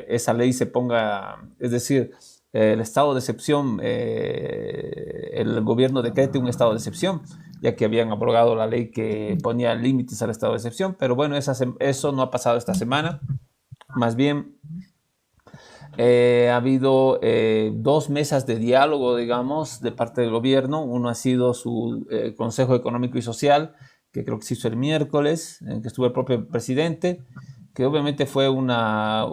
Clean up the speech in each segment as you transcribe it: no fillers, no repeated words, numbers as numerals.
esa ley se ponga, es decir, el estado de excepción, el gobierno decrete un estado de excepción, ya que habían abrogado la ley que ponía límites al estado de excepción, pero bueno, eso no ha pasado esta semana. Más bien, ha habido 2 mesas de diálogo, digamos, de parte del gobierno. Uno ha sido su Consejo Económico y Social, que creo que se hizo el miércoles, en que estuvo el propio presidente, que obviamente fue una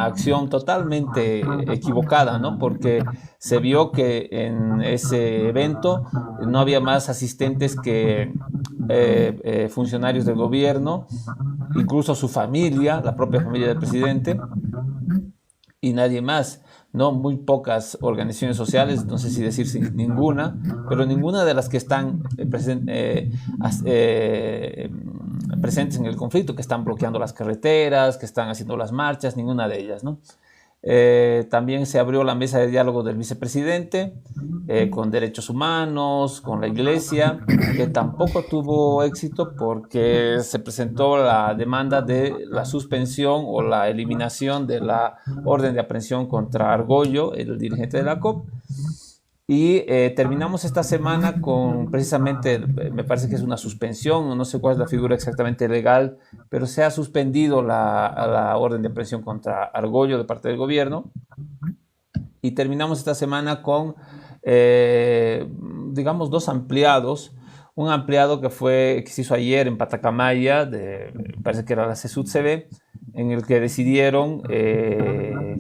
acción totalmente equivocada, ¿no? Porque se vio que en ese evento no había más asistentes que funcionarios del gobierno, incluso su familia, la propia familia del presidente, y nadie más, ¿no? Muy pocas organizaciones sociales, no sé si decir ninguna, pero ninguna de las que están presentes en el conflicto, que están bloqueando las carreteras, que están haciendo las marchas, ninguna de ellas, ¿no? También se abrió la mesa de diálogo del vicepresidente con derechos humanos, con la iglesia, que tampoco tuvo éxito porque se presentó la demanda de la suspensión o la eliminación de la orden de aprehensión contra Argollo, el dirigente de la COP. Y terminamos esta semana con precisamente, me parece que es una suspensión, no sé cuál es la figura exactamente legal, pero se ha suspendido la orden de aprehensión contra Argollo de parte del gobierno. Y terminamos esta semana con, digamos, 2 ampliados. Un ampliado que se hizo ayer en Patacamaya, me parece que era la CSUD-CB, en el que decidieron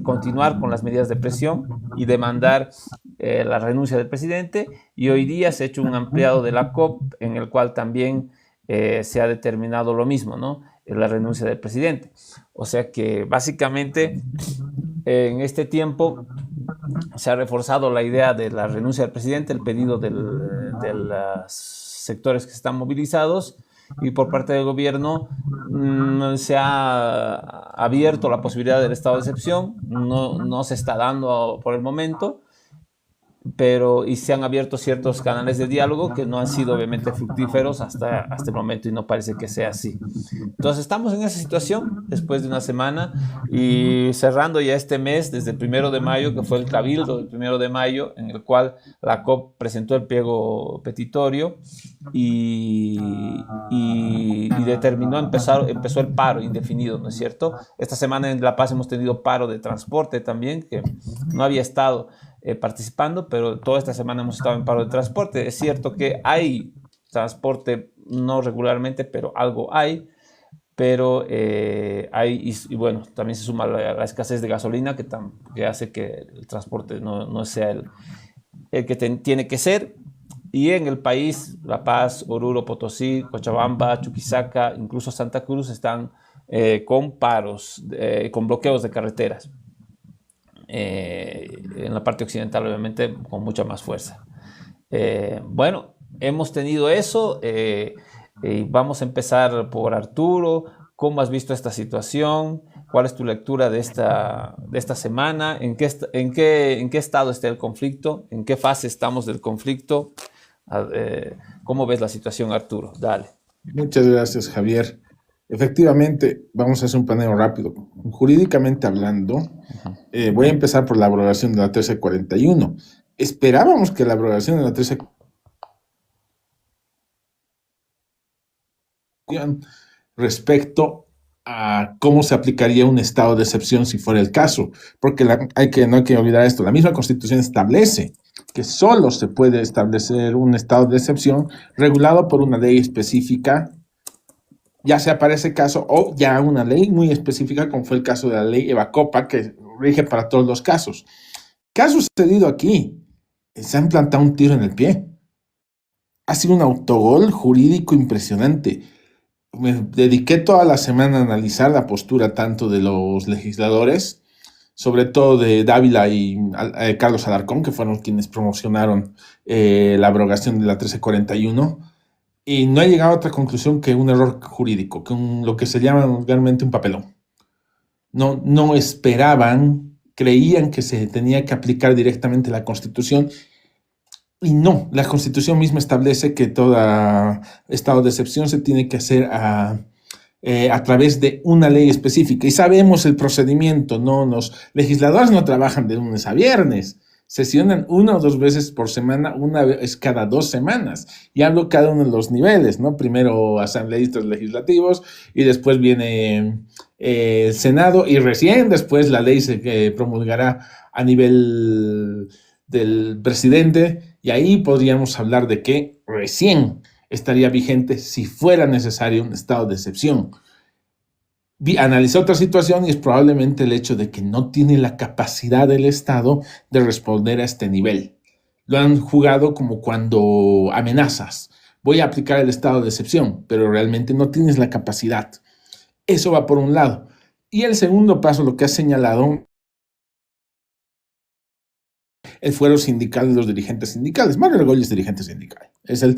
continuar con las medidas de presión y demandar la renuncia del presidente, y hoy día se ha hecho un ampliado de la COP en el cual también se ha determinado lo mismo, ¿no? La renuncia del presidente. O sea que básicamente en este tiempo se ha reforzado la idea de la renuncia del presidente, el pedido de los sectores que están movilizados, y por parte del gobierno se ha abierto la posibilidad del estado de excepción. No se está dando por el momento, y se han abierto ciertos canales de diálogo que no han sido obviamente fructíferos hasta el momento, y no parece que sea así. Entonces estamos en esa situación después de una semana y cerrando ya este mes, desde el 1 de mayo, que fue el cabildo del 1 de mayo, en el cual la COP presentó el pliego petitorio y determinó, empezó el paro indefinido, ¿no es cierto? Esta semana en La Paz hemos tenido paro de transporte también, que no había estado participando, pero toda esta semana hemos estado en paro de transporte. Es cierto que hay transporte, no regularmente, pero algo hay, pero hay, y bueno, también se suma la escasez de gasolina que hace que el transporte no sea el que tiene que ser. Y en el país, La Paz, Oruro, Potosí, Cochabamba, Chuquisaca, incluso Santa Cruz están con paros, con bloqueos de carreteras. En la parte occidental obviamente con mucha más fuerza. Bueno, hemos tenido eso, y vamos a empezar por Arturo. ¿Cómo has visto esta situación? ¿Cuál es tu lectura de esta semana? ¿En qué estado está el conflicto? ¿En qué fase estamos del conflicto? ¿Cómo ves la situación, Arturo? Dale. Muchas gracias, Javier. Efectivamente, vamos a hacer un paneo rápido. Jurídicamente hablando, voy a empezar por la abrogación de la 1341. Esperábamos que la abrogación de la 1341 respecto a cómo se aplicaría un estado de excepción si fuera el caso, porque no hay que olvidar esto, la misma Constitución establece que solo se puede establecer un estado de excepción regulado por una ley específica, ya sea para ese caso o ya una ley muy específica, como fue el caso de la ley Evacopa, que rige para todos los casos. ¿Qué ha sucedido aquí? Se han plantado un tiro en el pie. Ha sido un autogol jurídico impresionante. Me dediqué toda la semana a analizar la postura tanto de los legisladores, sobre todo de Dávila y Carlos Alarcón, que fueron quienes promocionaron la abrogación de la 1341, y no he llegado a otra conclusión que un error jurídico, que lo que se llama vulgarmente un papelón. No esperaban, creían que se tenía que aplicar directamente la Constitución, y no, la Constitución misma establece que todo estado de excepción se tiene que hacer a través de una ley específica. Y sabemos el procedimiento, ¿no? Los legisladores no trabajan de lunes a viernes, sesionan 1 o 2 veces por semana, una vez cada 2 semanas. Y hablo cada uno de los niveles, ¿no? Primero asambleístas legislativos y después viene el Senado y recién después la ley se promulgará a nivel del presidente y ahí podríamos hablar de que recién estaría vigente si fuera necesario un estado de excepción. Analizé otra situación y es probablemente el hecho de que no tiene la capacidad del Estado de responder a este nivel. Lo han jugado como cuando amenazas. Voy a aplicar el estado de excepción, pero realmente no tienes la capacidad. Eso va por un lado. Y el segundo paso, lo que has señalado, el fuero sindical de los dirigentes sindicales. Mario Argollo es dirigente sindical. Es el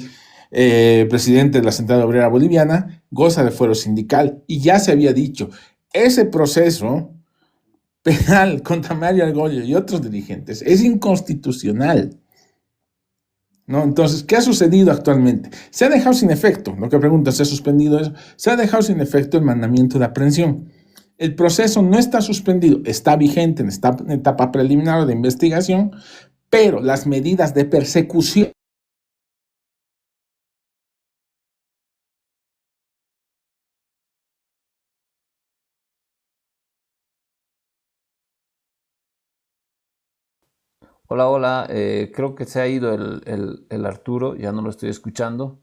presidente de la Central Obrera Boliviana, goza de fuero sindical y ya se había dicho, ese proceso penal contra Mario Argollo y otros dirigentes es inconstitucional, ¿no? Entonces, ¿qué ha sucedido actualmente? Se ha dejado sin efecto, lo que pregunta, ¿se ha suspendido eso? Se ha dejado sin efecto el mandamiento de aprehensión. El proceso no está suspendido, está vigente en etapa preliminar de investigación, pero las medidas de persecución Hola, hola, creo que se ha ido el Arturo, ya no lo estoy escuchando.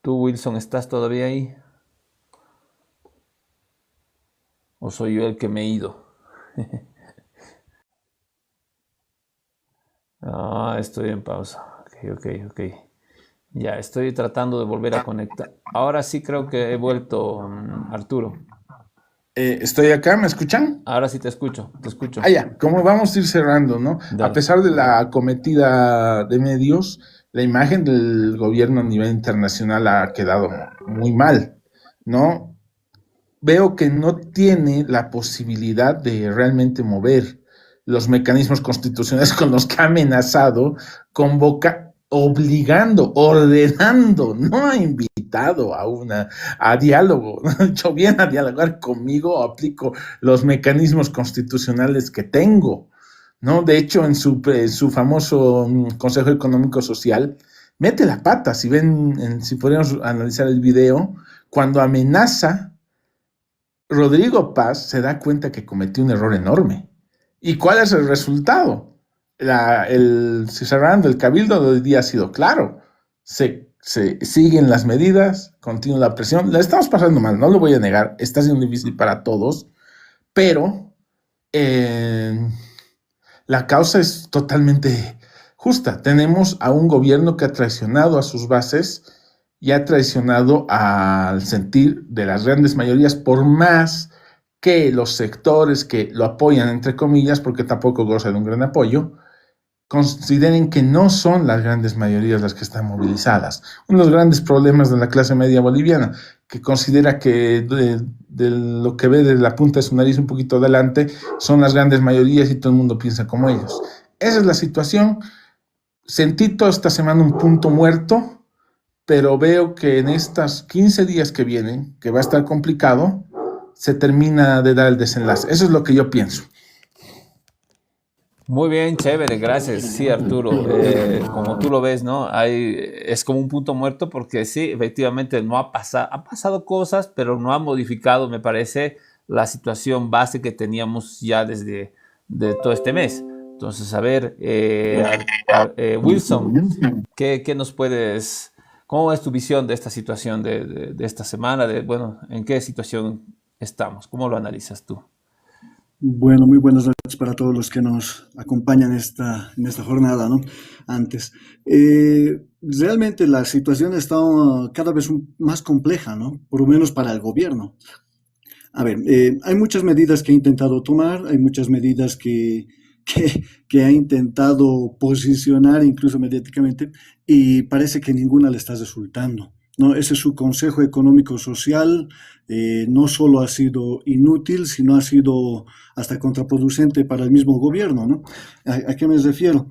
¿Tú, Wilson, estás todavía ahí? ¿O soy yo el que me he ido? Ah, estoy en pausa. Ok. Ya, estoy tratando de volver a conectar. Ahora sí creo que he vuelto, Arturo. estoy acá, ¿me escuchan? Ahora sí te escucho, te escucho. Ya, como vamos a ir cerrando, ¿no? A Dale. pesar de la acometida de medios, la imagen del gobierno a nivel internacional ha quedado muy mal, ¿no? Veo que no tiene la posibilidad de realmente mover los mecanismos constitucionales con los que ha amenazado, convoca, obligando, ordenando, no ha invitado a diálogo, yo bien a dialogar conmigo, aplico los mecanismos constitucionales que tengo, ¿no? De hecho, en su famoso Consejo Económico Social, mete la pata, si ven, si podemos analizar el video, cuando amenaza Rodrigo Paz se da cuenta que cometió un error enorme. ¿Y cuál es el resultado? El cerrando el cabildo de hoy día ha sido claro. Se siguen las medidas, continúa la presión. La estamos pasando mal, no lo voy a negar. Está siendo difícil para todos, pero la causa es totalmente justa. Tenemos a un gobierno que ha traicionado a sus bases y ha traicionado al sentir de las grandes mayorías, por más que los sectores que lo apoyan, entre comillas, porque tampoco goza de un gran apoyo, consideren que no son las grandes mayorías las que están movilizadas. Uno de los grandes problemas de la clase media boliviana, que considera que de lo que ve de la punta de su nariz un poquito adelante, son las grandes mayorías y todo el mundo piensa como ellos. Esa es la situación. Sentí toda esta semana un punto muerto, pero veo que en estos 15 días que vienen, que va a estar complicado, se termina de dar el desenlace. Eso es lo que yo pienso. Muy bien, chévere, gracias. Sí, Arturo, como tú lo ves, ¿no? Es como un punto muerto porque sí, efectivamente no ha pasado cosas, pero no ha modificado, me parece, la situación base que teníamos ya desde todo este mes. Entonces, a ver, Wilson, ¿qué nos puedes, cómo es tu visión de esta situación de esta semana? Bueno, ¿en qué situación estamos? ¿Cómo lo analizas tú? Bueno, muy buenas noches para todos los que nos acompañan en esta jornada, ¿no? Antes. Realmente la situación está cada vez más compleja, ¿no? Por lo menos para el gobierno. A ver, hay muchas medidas que ha intentado tomar, hay muchas medidas que ha intentado posicionar incluso mediáticamente y parece que ninguna le está resultando, ¿no? Ese es su Consejo Económico Social, no solo ha sido inútil, sino ha sido hasta contraproducente para el mismo gobierno, ¿no? ¿A qué me refiero?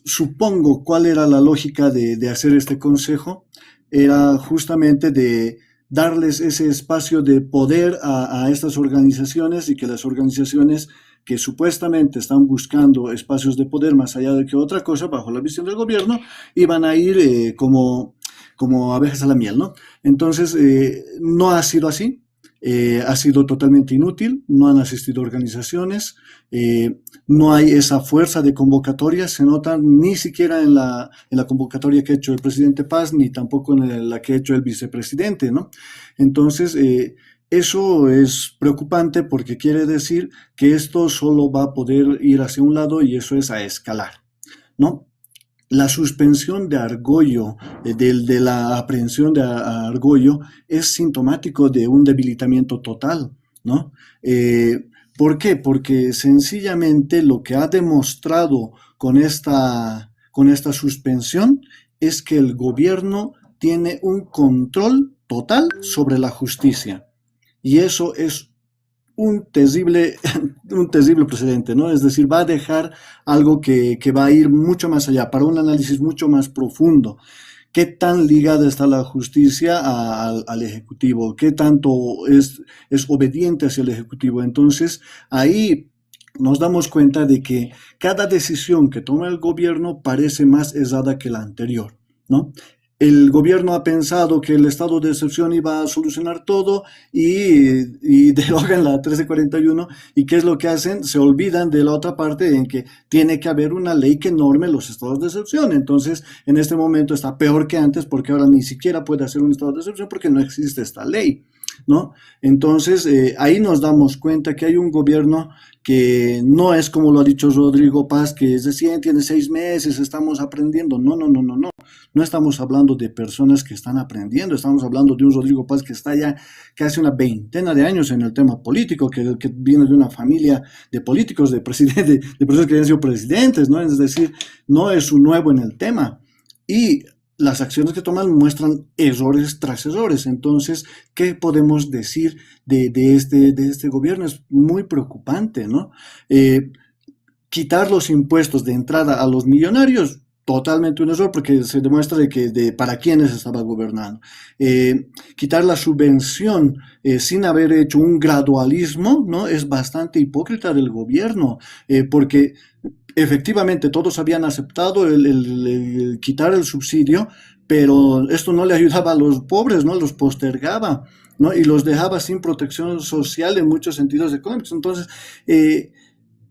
Supongo, cuál era la lógica de hacer este consejo? era justamente de darles ese espacio de poder a estas organizaciones y que las organizaciones que supuestamente están buscando espacios de poder más allá de que otra cosa, bajo la visión del gobierno, iban a ir como abejas a la miel, ¿no? Entonces, no ha sido así. Ha sido totalmente inútil, no han asistido organizaciones, no hay esa fuerza de convocatoria, se nota ni siquiera en la convocatoria que ha hecho el presidente Paz, ni tampoco en la que ha hecho el vicepresidente, ¿no? Entonces, eso es preocupante porque quiere decir que esto solo va a poder ir hacia un lado y eso es a escalar, ¿no? La suspensión de Argüello, de la aprehensión de Argüello, es sintomático de un debilitamiento total, ¿no? ¿Por qué? Porque sencillamente lo que ha demostrado con esta suspensión es que el gobierno tiene un control total sobre la justicia. Y eso es un terrible, un terrible precedente, ¿no? Es decir, va a dejar algo que va a ir mucho más allá, para un análisis mucho más profundo. ¿Qué tan ligada está la justicia al Ejecutivo? ¿Qué tanto es obediente hacia el Ejecutivo? Entonces, ahí nos damos cuenta de que cada decisión que toma el gobierno parece más errada que la anterior, ¿no? El gobierno ha pensado que el estado de excepción iba a solucionar todo y derogan la 1341. ¿Y qué es lo que hacen? Se olvidan de la otra parte en que tiene que haber una ley que norme los estados de excepción. Entonces, en este momento está peor que antes porque ahora ni siquiera puede hacer un estado de excepción porque no existe esta ley, ¿no? Entonces, ahí nos damos cuenta que hay un gobierno que no es como lo ha dicho Rodrigo Paz, que es recién, tiene 6 meses, estamos aprendiendo. No, no, no, no, no. No estamos hablando de personas que están aprendiendo, estamos hablando de un Rodrigo Paz que está ya casi una veintena de años en el tema político, que viene de una familia de políticos, de personas que han sido presidentes, ¿no? Es decir, no es un nuevo en el tema. Y las acciones que toman muestran errores tras errores. Entonces, ¿qué podemos decir de este gobierno? Es muy preocupante, ¿no? Quitar los impuestos de entrada a los millonarios, totalmente un error porque se demuestra para quiénes estaba gobernando. Quitar la subvención sin haber hecho un gradualismo, ¿no? Es bastante hipócrita del gobierno, porque efectivamente todos habían aceptado el quitar el subsidio, pero esto no le ayudaba a los pobres, ¿no? Los postergaba, ¿no? Y los dejaba sin protección social en muchos sentidos económicos. Entonces,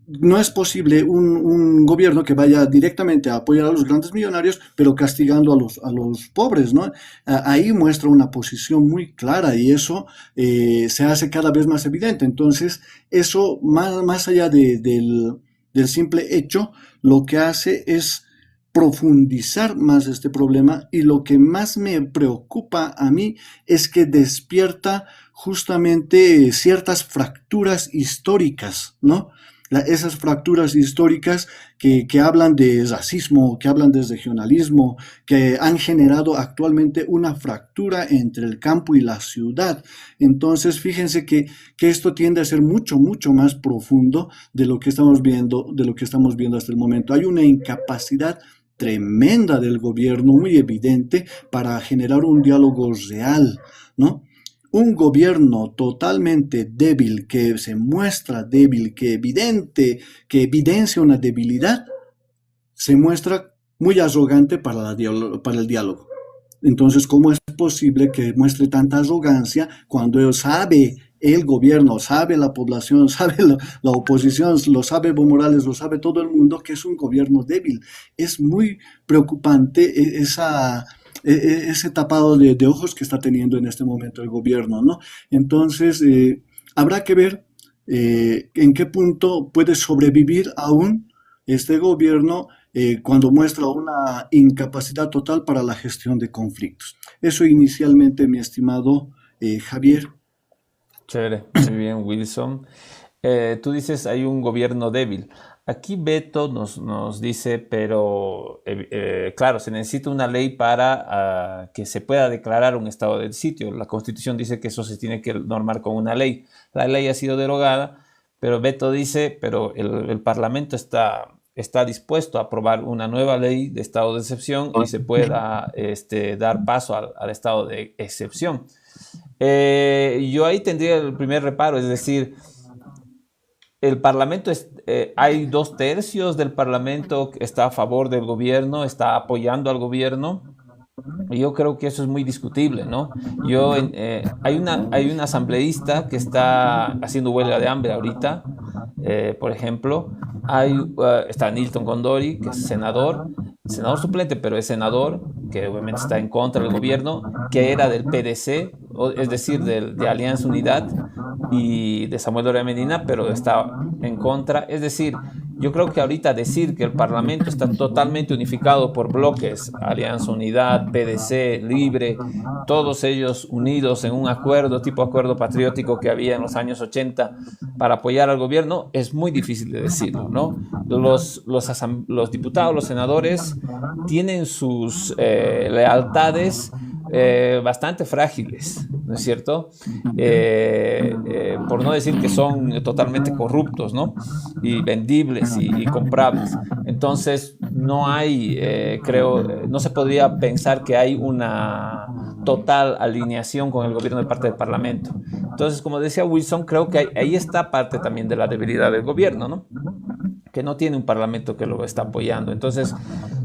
no es posible un gobierno que vaya directamente a apoyar a los grandes millonarios, pero castigando a los pobres, ¿no? Ahí muestra una posición muy clara y eso se hace cada vez más evidente. Entonces, eso, más allá del simple hecho, lo que hace es profundizar más este problema y lo que más me preocupa a mí es que despierta justamente ciertas fracturas históricas, ¿no? Esas fracturas históricas que hablan de racismo, que hablan de regionalismo, que han generado actualmente una fractura entre el campo y la ciudad. Entonces, fíjense que esto tiende a ser mucho, mucho más profundo de lo que estamos viendo, hasta el momento. Hay una incapacidad tremenda del gobierno, muy evidente, para generar un diálogo real, ¿no? Un gobierno totalmente débil, que se muestra débil, que evidencia una debilidad, se muestra muy arrogante para el diálogo. Entonces, ¿cómo es posible que muestre tanta arrogancia cuando sabe el gobierno, sabe la población, sabe la oposición, lo sabe Evo Morales, lo sabe todo el mundo, que es un gobierno débil? Es muy preocupante ese tapado de ojos que está teniendo en este momento el gobierno, ¿no? Entonces, habrá que ver en qué punto puede sobrevivir aún este gobierno cuando muestra una incapacidad total para la gestión de conflictos. Eso inicialmente, mi estimado Javier. Chévere, muy bien, Wilson. Tú dices hay un gobierno débil. Aquí Beto nos dice, pero claro, se necesita una ley para que se pueda declarar un estado del sitio. La Constitución dice que eso se tiene que normar con una ley. La ley ha sido derogada, pero Beto dice, pero el Parlamento está está dispuesto a aprobar una nueva ley de estado de excepción y se pueda dar paso al estado de excepción. Yo ahí tendría el primer reparo, es decir, el Parlamento, hay 2/3 del Parlamento que está a favor del gobierno, está apoyando al gobierno. Yo creo que eso es muy discutible, ¿no? Hay una asambleísta que está haciendo huelga de hambre ahorita, por ejemplo. Está Nilton Gondori, que es senador suplente, pero es senador, que obviamente está en contra del gobierno, que era del PDC, es decir, de Alianza Unidad y de Samuel Doria Medina, pero está en contra. Es decir, yo creo que ahorita decir que el Parlamento está totalmente unificado por bloques, Alianza Unidad, PDC, Libre, todos ellos unidos en un acuerdo, tipo acuerdo patriótico que había en los años 80 para apoyar al gobierno, es muy difícil de decirlo, ¿no? Los diputados, los senadores tienen sus lealtades bastante frágiles, ¿no es cierto? Por no decir que son totalmente corruptos, ¿no? Y vendibles y comprables. Entonces, no hay, no se podría pensar que hay una total alineación con el gobierno de parte del Parlamento. Entonces, como decía Wilson, creo que ahí está parte también de la debilidad del gobierno, ¿no? Que no tiene un Parlamento que lo está apoyando. Entonces,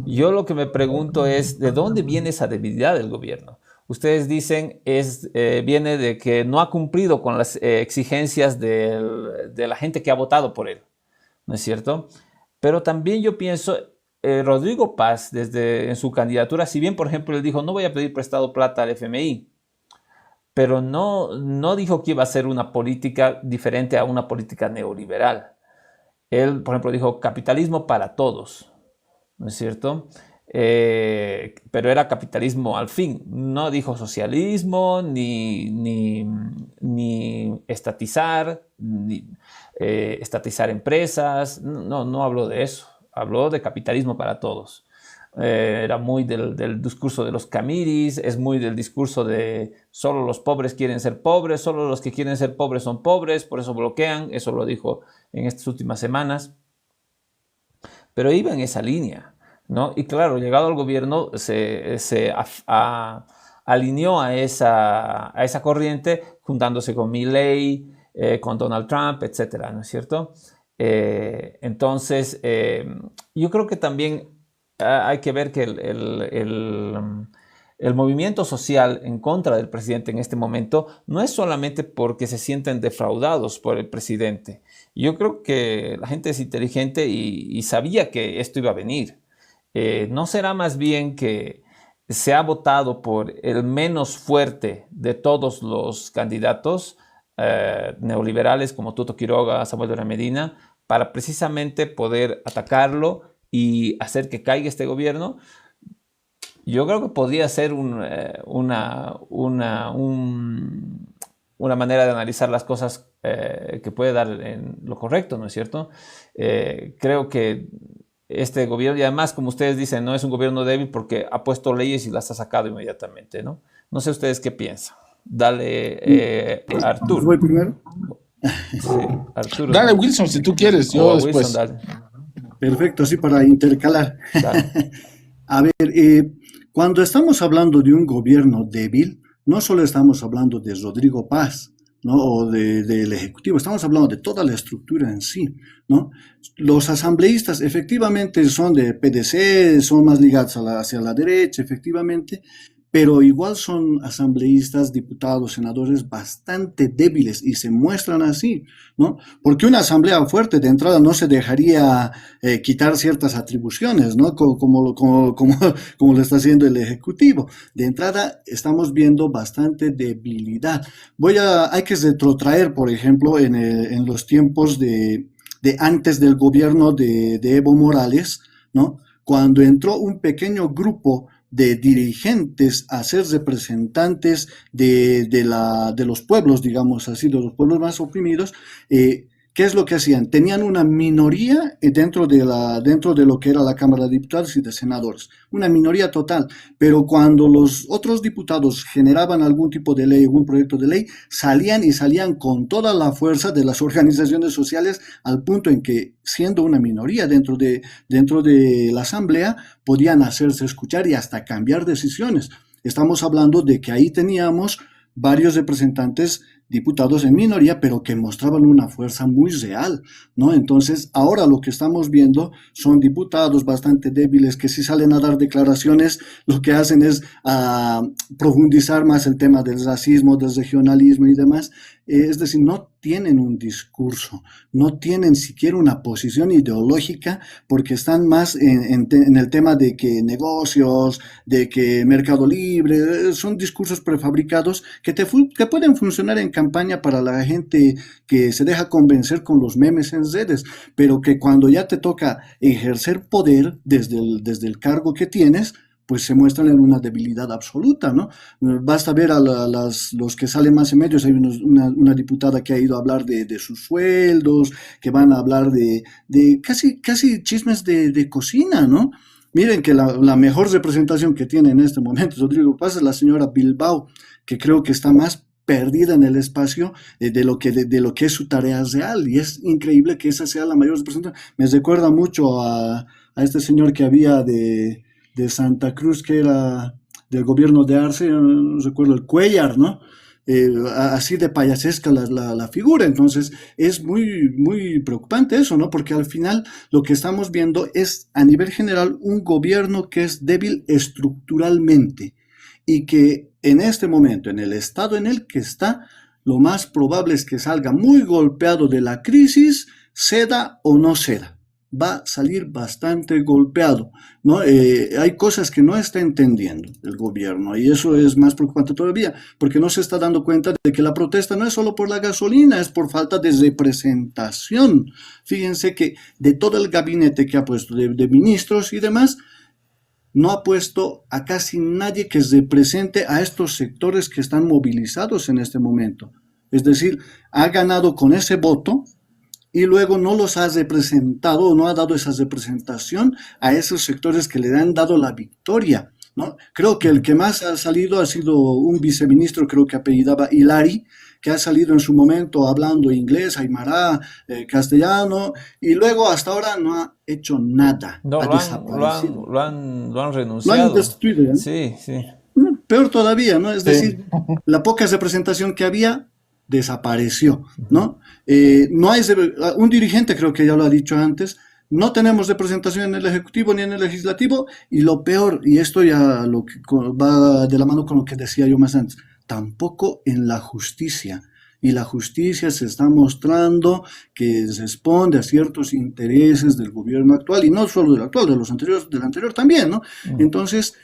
yo lo que me pregunto es, ¿de dónde viene esa debilidad del gobierno? Ustedes dicen, viene de que no ha cumplido con las exigencias de la gente que ha votado por él, ¿no es cierto? Pero también yo pienso, Rodrigo Paz, en su candidatura, si bien, por ejemplo, él dijo, no voy a pedir prestado plata al FMI, pero no dijo que iba a ser una política diferente a una política neoliberal. Él, por ejemplo, dijo capitalismo para todos, ¿no es cierto? Pero era capitalismo al fin. No dijo socialismo, ni estatizar, ni estatizar empresas. No habló de eso. Habló de capitalismo para todos. Era muy del discurso de los Camiris, es muy del discurso de solo los pobres quieren ser pobres, solo los que quieren ser pobres son pobres, por eso bloquean. Eso lo dijo en estas últimas semanas. Pero iba en esa línea, ¿no? Y claro, llegado al gobierno se alineó a esa corriente, juntándose con Milley, con Donald Trump, etcétera, ¿no es cierto? Entonces, yo creo que también hay que ver que el movimiento social en contra del presidente en este momento no es solamente porque se sienten defraudados por el presidente. Yo creo que la gente es inteligente y sabía que esto iba a venir. ¿No será más bien que se ha votado por el menos fuerte de todos los candidatos neoliberales como Tuto Quiroga, Samuel Doria Medina, para precisamente poder atacarlo y hacer que caiga este gobierno? Yo creo que podría ser una manera de analizar las cosas que puede dar en lo correcto, ¿no es cierto? Creo que este gobierno, y además, como ustedes dicen, no es un gobierno débil porque ha puesto leyes y las ha sacado inmediatamente, ¿no? No sé ustedes qué piensan. Dale, Arturo. ¿Voy primero? Sí, Arturo. Dale, Wilson, si tú quieres, yo después. Wilson, dale. Perfecto, así para intercalar. Dale. A ver, cuando estamos hablando de un gobierno débil, no solo estamos hablando de Rodrigo Paz, ¿no? O del Ejecutivo, estamos hablando de toda la estructura en sí, ¿no? Los asambleístas efectivamente son de PDC, son más ligados hacia la derecha, efectivamente, pero igual son asambleístas, diputados, senadores bastante débiles y se muestran así, ¿no? Porque una asamblea fuerte de entrada no se dejaría quitar ciertas atribuciones, ¿no? Como lo está haciendo el Ejecutivo. De entrada estamos viendo bastante debilidad. Hay que retrotraer, por ejemplo, en los tiempos de antes del gobierno de Evo Morales, ¿no? Cuando entró un pequeño grupo de dirigentes a ser representantes de los pueblos, digamos así, de los pueblos más oprimidos, ¿qué es lo que hacían? Tenían una minoría dentro de lo que era la Cámara de Diputados y de Senadores, una minoría total, pero cuando los otros diputados generaban algún tipo de ley, algún proyecto de ley, salían con toda la fuerza de las organizaciones sociales al punto en que, siendo una minoría dentro de la Asamblea, podían hacerse escuchar y hasta cambiar decisiones. Estamos hablando de que ahí teníamos varios representantes diputados en minoría, pero que mostraban una fuerza muy real, ¿no? Entonces, ahora lo que estamos viendo son diputados bastante débiles que si salen a dar declaraciones, lo que hacen es profundizar más el tema del racismo, del regionalismo y demás. Es decir, no tienen un discurso, no tienen siquiera una posición ideológica, porque están más en el tema de que negocios, de que mercado libre, son discursos prefabricados que pueden funcionar en campaña para la gente que se deja convencer con los memes en redes, pero que cuando ya te toca ejercer poder desde el cargo que tienes, pues se muestran en una debilidad absoluta, ¿no? Basta ver a los que salen más en medios. Hay una diputada que ha ido a hablar de sus sueldos, que van a hablar de casi chismes de cocina, ¿no? Miren que la mejor representación que tiene en este momento Rodrigo Paz es la señora Bilbao, que creo que está más perdida en el espacio de lo que es su tarea real, y es increíble que esa sea la mayor representación. Me recuerda mucho a este señor que había de Santa Cruz, que era del gobierno de Arce, no recuerdo, el Cuellar, ¿no? Así de payasesca la figura. Entonces es muy preocupante eso, ¿no? Porque al final lo que estamos viendo es, a nivel general, un gobierno que es débil estructuralmente y que en este momento, en el estado en el que está, lo más probable es que salga muy golpeado de la crisis, ceda o no ceda. Va a salir bastante golpeado, ¿no? Hay cosas que no está entendiendo el gobierno, y eso es más preocupante todavía, porque no se está dando cuenta de que la protesta no es solo por la gasolina, es por falta de representación. Fíjense que de todo el gabinete que ha puesto, de ministros y demás, no ha puesto a casi nadie que represente a estos sectores que están movilizados en este momento. Es decir, ha ganado con ese voto, y luego no los ha representado, no ha dado esa representación a esos sectores que le han dado la victoria, ¿no? Creo que el que más ha salido ha sido un viceministro, creo que apellidaba Hilari, que ha salido en su momento hablando inglés, aymara, castellano, y luego hasta ahora no ha hecho nada. No, Ha lo han, desaparecido. lo han Lo han renunciado. destituido, ¿eh? Sí, sí. Peor todavía, ¿no? Es Sí. decir, la poca representación que había desapareció, ¿no? No hay un dirigente, creo que ya lo ha dicho antes, no tenemos representación en el Ejecutivo ni en el Legislativo, y lo peor, y esto ya va de la mano con lo que decía yo más antes, tampoco en la justicia. Y la justicia se está mostrando que responde a ciertos intereses del gobierno actual, y no solo del actual, de los anteriores, del anterior también, ¿no? Entonces,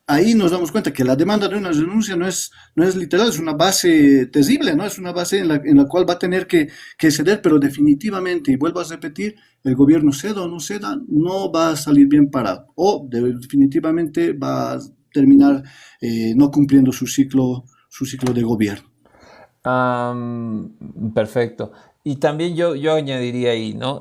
ahí nos damos cuenta que la demanda de una renuncia no es literal, es una base terrible, ¿no? Es una base en la cual va a tener que ceder, pero definitivamente, y vuelvo a repetir, el gobierno ceda o no ceda, no va a salir bien parado, o definitivamente va a terminar no cumpliendo su ciclo de gobierno. Perfecto. Y también yo añadiría ahí, ¿no?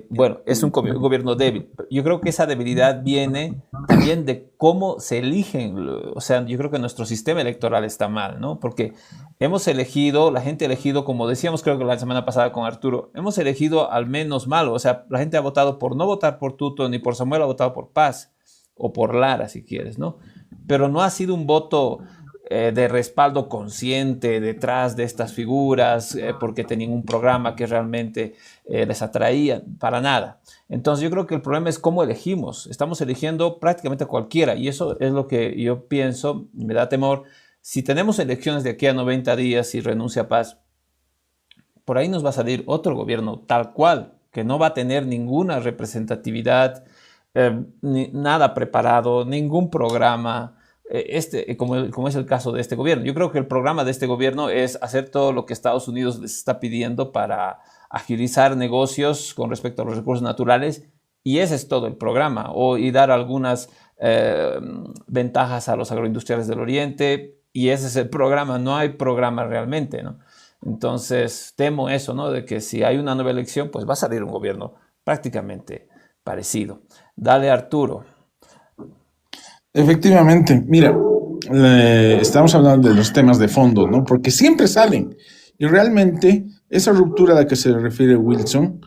Bueno, es un gobierno débil. Yo creo que esa debilidad viene también de cómo se eligen. O sea, yo creo que nuestro sistema electoral está mal, ¿no? Porque hemos elegido, la gente ha elegido, como decíamos creo que la semana pasada con Arturo, hemos elegido al menos malo. O sea, la gente ha votado por no votar por Tuto ni por Samuel, ha votado por Paz o por Lara, si quieres, ¿no? Pero no ha sido un voto de respaldo consciente detrás de estas figuras, porque tenían un programa que realmente les atraía, para nada. Entonces yo creo que el problema es cómo elegimos. Estamos eligiendo prácticamente a cualquiera, y eso es lo que yo pienso, me da temor. Si tenemos elecciones de aquí a 90 días y renuncia Paz, por ahí nos va a salir otro gobierno tal cual, que no va a tener ninguna representatividad, nada preparado, ningún programa, como es el caso de este gobierno. Yo creo que el programa de este gobierno es hacer todo lo que Estados Unidos les está pidiendo para agilizar negocios con respecto a los recursos naturales, y ese es todo el programa, y dar algunas ventajas a los agroindustriales del Oriente, y ese es el programa. No hay programa realmente, ¿no? Entonces, temo eso, ¿no? De que si hay una nueva elección, pues va a salir un gobierno prácticamente parecido. Dale, Arturo. Efectivamente, mira, estamos hablando de los temas de fondo, ¿no? Porque siempre salen. Y realmente esa ruptura a la que se refiere Wilson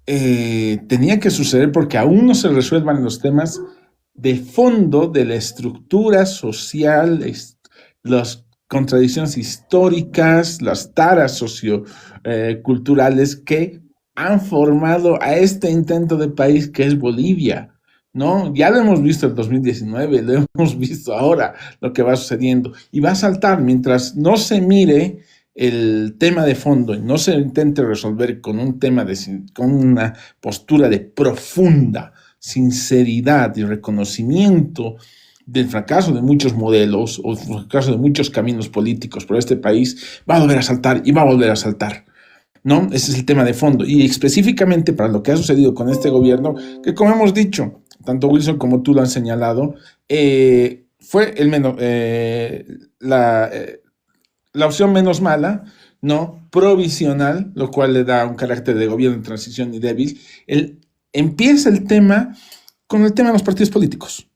tenía que suceder porque aún no se resuelvan los temas de fondo de la estructura social, las contradicciones históricas, las taras socioculturales que han formado a este intento de país que es Bolivia. ¿No? Ya lo hemos visto en el 2019, lo hemos visto ahora, lo que va sucediendo. Y va a saltar mientras no se mire el tema de fondo y no se intente resolver con un tema con una postura de profunda sinceridad y reconocimiento del fracaso de muchos modelos o del fracaso de muchos caminos políticos por este país, va a volver a saltar y va a volver a saltar. ¿No? Ese es el tema de fondo. Y específicamente para lo que ha sucedido con este gobierno, que como hemos dicho, tanto Wilson como tú lo han señalado, fue la opción menos mala, ¿no? Provisional, lo cual le da un carácter de gobierno en transición y débil. Empieza el tema con el tema de los partidos políticos,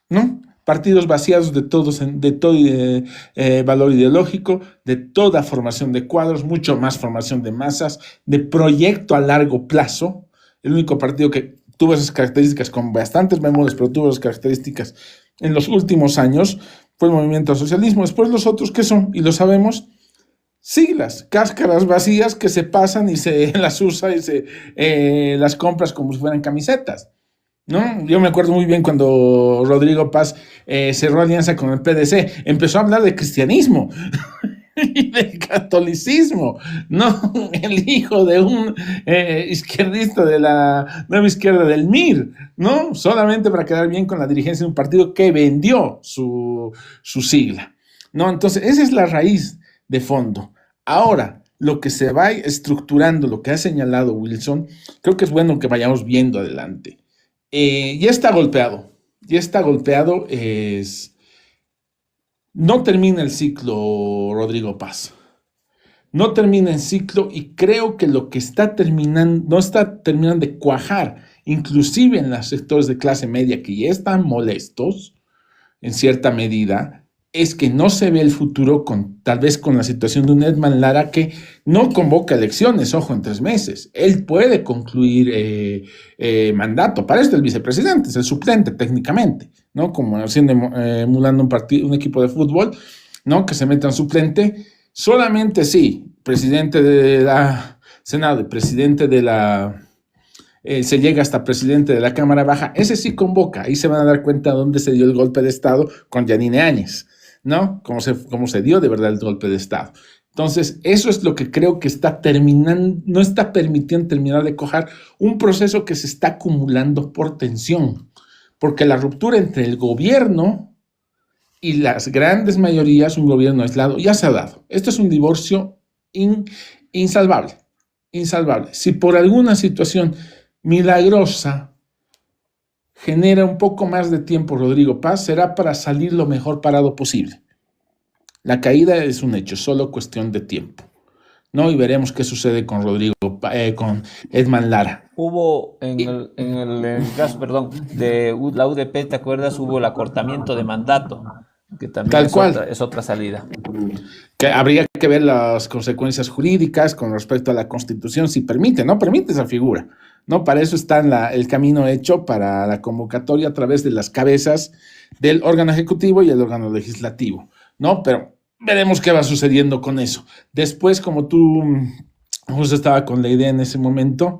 ¿no? Partidos vaciados de todo valor ideológico, de toda formación de cuadros, mucho más formación de masas, de proyecto a largo plazo. El único partido que tuvo esas características con bastantes memorias, pero tuvo esas características en los últimos años, fue el movimiento al socialismo. Después los otros, ¿qué son? Y lo sabemos, siglas, cáscaras vacías que se pasan y se las usa y las compras como si fueran camisetas, ¿no? Yo me acuerdo muy bien cuando Rodrigo Paz cerró alianza con el PDC, empezó a hablar de cristianismo y de catolicismo, ¿no? El hijo de un izquierdista de la nueva izquierda del MIR, ¿no? Solamente para quedar bien con la dirigencia de un partido que vendió su sigla, ¿no? Entonces, esa es la raíz de fondo. Ahora, lo que se va estructurando, lo que ha señalado Wilson, creo que es bueno que vayamos viendo adelante. Ya está golpeado, no termina el ciclo Rodrigo Paz, no termina el ciclo y creo que lo que está terminando, no está terminando de cuajar, inclusive en los sectores de clase media que ya están molestos, en cierta medida, es que no se ve el futuro tal vez con la situación de un Edman Lara que no convoca elecciones, ojo, en 3 meses. Él puede concluir mandato. Para esto el vicepresidente es el suplente técnicamente, ¿no? Como emulando un equipo de fútbol, ¿no? Que se meta en suplente. Solamente sí, presidente de la Senado y presidente de la... se llega hasta presidente de la Cámara Baja, ese sí convoca, ahí se van a dar cuenta dónde se dio el golpe de Estado con Yanine Áñez, ¿no? Cómo se dio de verdad el golpe de Estado. Entonces, eso es lo que creo que está terminando, no está permitiendo terminar de cuajar un proceso que se está acumulando por tensión, porque la ruptura entre el gobierno y las grandes mayorías, un gobierno aislado, ya se ha dado. Esto es un divorcio insalvable. Si por alguna situación milagrosa genera un poco más de tiempo Rodrigo Paz, será para salir lo mejor parado posible. La caída es un hecho, solo cuestión de tiempo, ¿no? Y veremos qué sucede con con Edman Lara. Hubo en el caso, de la UDP, ¿te acuerdas? Hubo el acortamiento de mandato, que también es otra salida. Que habría que ver las consecuencias jurídicas con respecto a la Constitución, si permite, no permite esa figura, ¿no? Para eso está el camino hecho para la convocatoria a través de las cabezas del órgano ejecutivo y el órgano legislativo, ¿no? Pero veremos qué va sucediendo con eso. Después, como tú justo estaba con la idea en ese momento,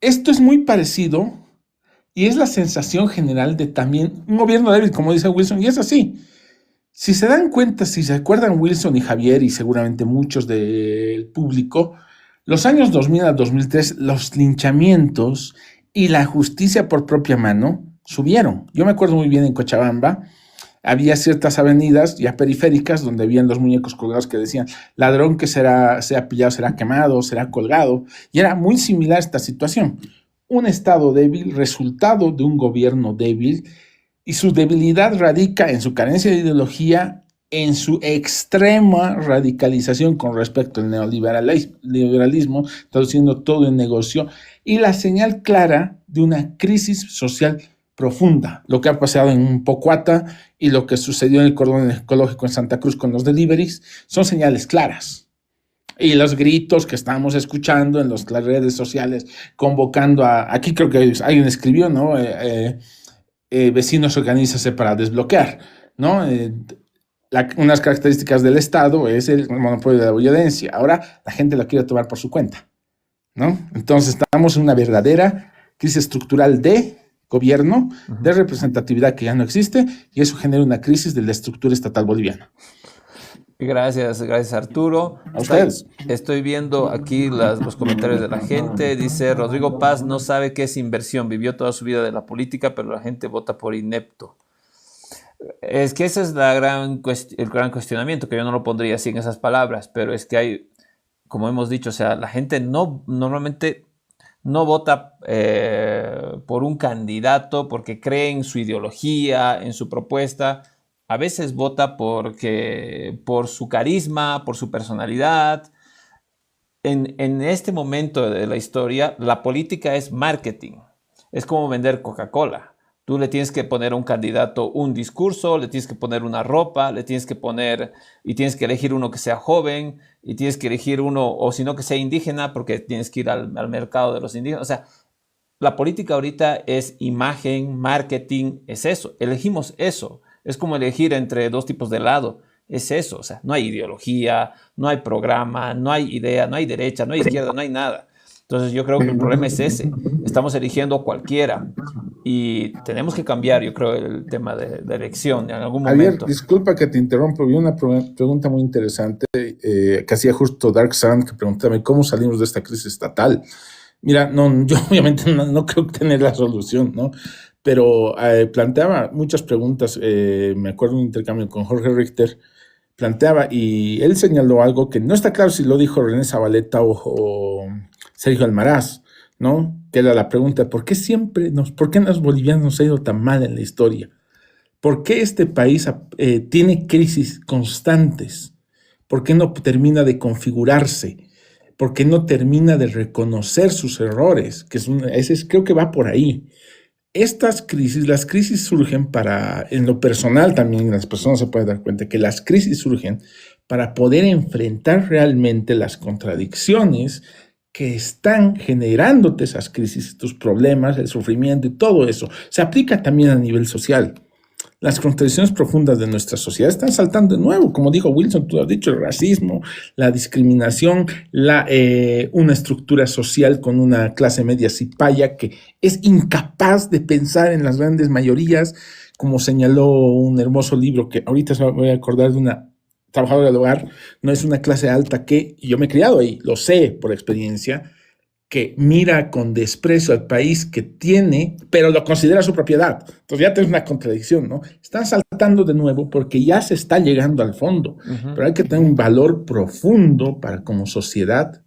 esto es muy parecido y es la sensación general de también un gobierno débil, como dice Wilson, y es así. Si se dan cuenta, si se acuerdan Wilson y Javier y seguramente muchos del público, los años 2000 a 2003, los linchamientos y la justicia por propia mano subieron. Yo me acuerdo muy bien en Cochabamba, había ciertas avenidas ya periféricas donde habían los muñecos colgados que decían ladrón que sea pillado, será quemado, será colgado, y era muy similar esta situación. Un Estado débil, resultado de un gobierno débil, y su debilidad radica en su carencia de ideología, en su extrema radicalización con respecto al neoliberalismo, traduciendo todo en negocio, y la señal clara de una crisis social profunda. Lo que ha pasado en Pocuata y lo que sucedió en el cordón ecológico en Santa Cruz con los deliveries son señales claras. Y los gritos que estamos escuchando en las redes sociales, convocando aquí creo que alguien escribió, ¿no? Vecinos, organízase para desbloquear, ¿no? Unas características del Estado es el monopolio de la violencia. Ahora la gente lo quiere tomar por su cuenta, ¿no? Entonces estamos en una verdadera crisis estructural de gobierno, de representatividad que ya no existe, y eso genera una crisis de la estructura estatal boliviana. Gracias Arturo. A ustedes. Estoy viendo aquí los comentarios de la gente. Dice Rodrigo Paz no sabe qué es inversión, vivió toda su vida de la política, pero la gente vota por inepto. Es que ese es el gran cuestionamiento, que yo no lo pondría así en esas palabras, pero es que hay, como hemos dicho, o sea, la gente normalmente no vota por un candidato porque cree en su ideología, en su propuesta. A veces vota por su carisma, por su personalidad. En este momento de la historia, la política es marketing. Es como vender Coca-Cola. Tú le tienes que poner a un candidato un discurso, le tienes que poner una ropa, le tienes que poner, y tienes que elegir uno que sea joven, y tienes que elegir uno, o si no que sea indígena, porque tienes que ir al mercado de los indígenas. O sea, la política ahorita es imagen, marketing, es eso. Elegimos eso. Es como elegir entre dos tipos de helado. Es eso. O sea, no hay ideología, no hay programa, no hay idea, no hay derecha, no hay izquierda, no hay nada. Entonces yo creo que el problema es ese. Estamos eligiendo cualquiera y tenemos que cambiar, yo creo, el tema de elección en algún momento. Javier, disculpa que te interrumpa, vi una pregunta muy interesante que hacía justo Dark Sun, que preguntaba cómo salimos de esta crisis estatal. Mira, no, yo obviamente no creo tener la solución, ¿no? Pero planteaba muchas preguntas. Me acuerdo de un intercambio con Jorge Richter, planteaba, y él señaló algo que no está claro si lo dijo René Zabaleta o Sergio Almaraz, ¿no? Que era la pregunta, ¿por qué los bolivianos nos ha ido tan mal en la historia? ¿Por qué este país tiene crisis constantes? ¿Por qué no termina de configurarse? ¿Por qué no termina de reconocer sus errores? Creo que va por ahí. Las crisis surgen en lo personal también, las personas se pueden dar cuenta que las crisis surgen para poder enfrentar realmente las contradicciones que están generándote esas crisis, tus problemas, el sufrimiento y todo eso. Se aplica también a nivel social. Las contradicciones profundas de nuestra sociedad están saltando de nuevo, como dijo Wilson, tú has dicho, el racismo, la discriminación, una estructura social con una clase media cipaya que es incapaz de pensar en las grandes mayorías, como señaló un hermoso libro que ahorita me voy a acordar de una trabajadora del hogar, no es una clase alta y yo me he criado ahí, lo sé por experiencia, que mira con desprecio al país que tiene, pero lo considera su propiedad. Entonces ya tienes una contradicción, ¿no? Están saltando de nuevo porque ya se está llegando al fondo, pero hay que tener un valor profundo para como sociedad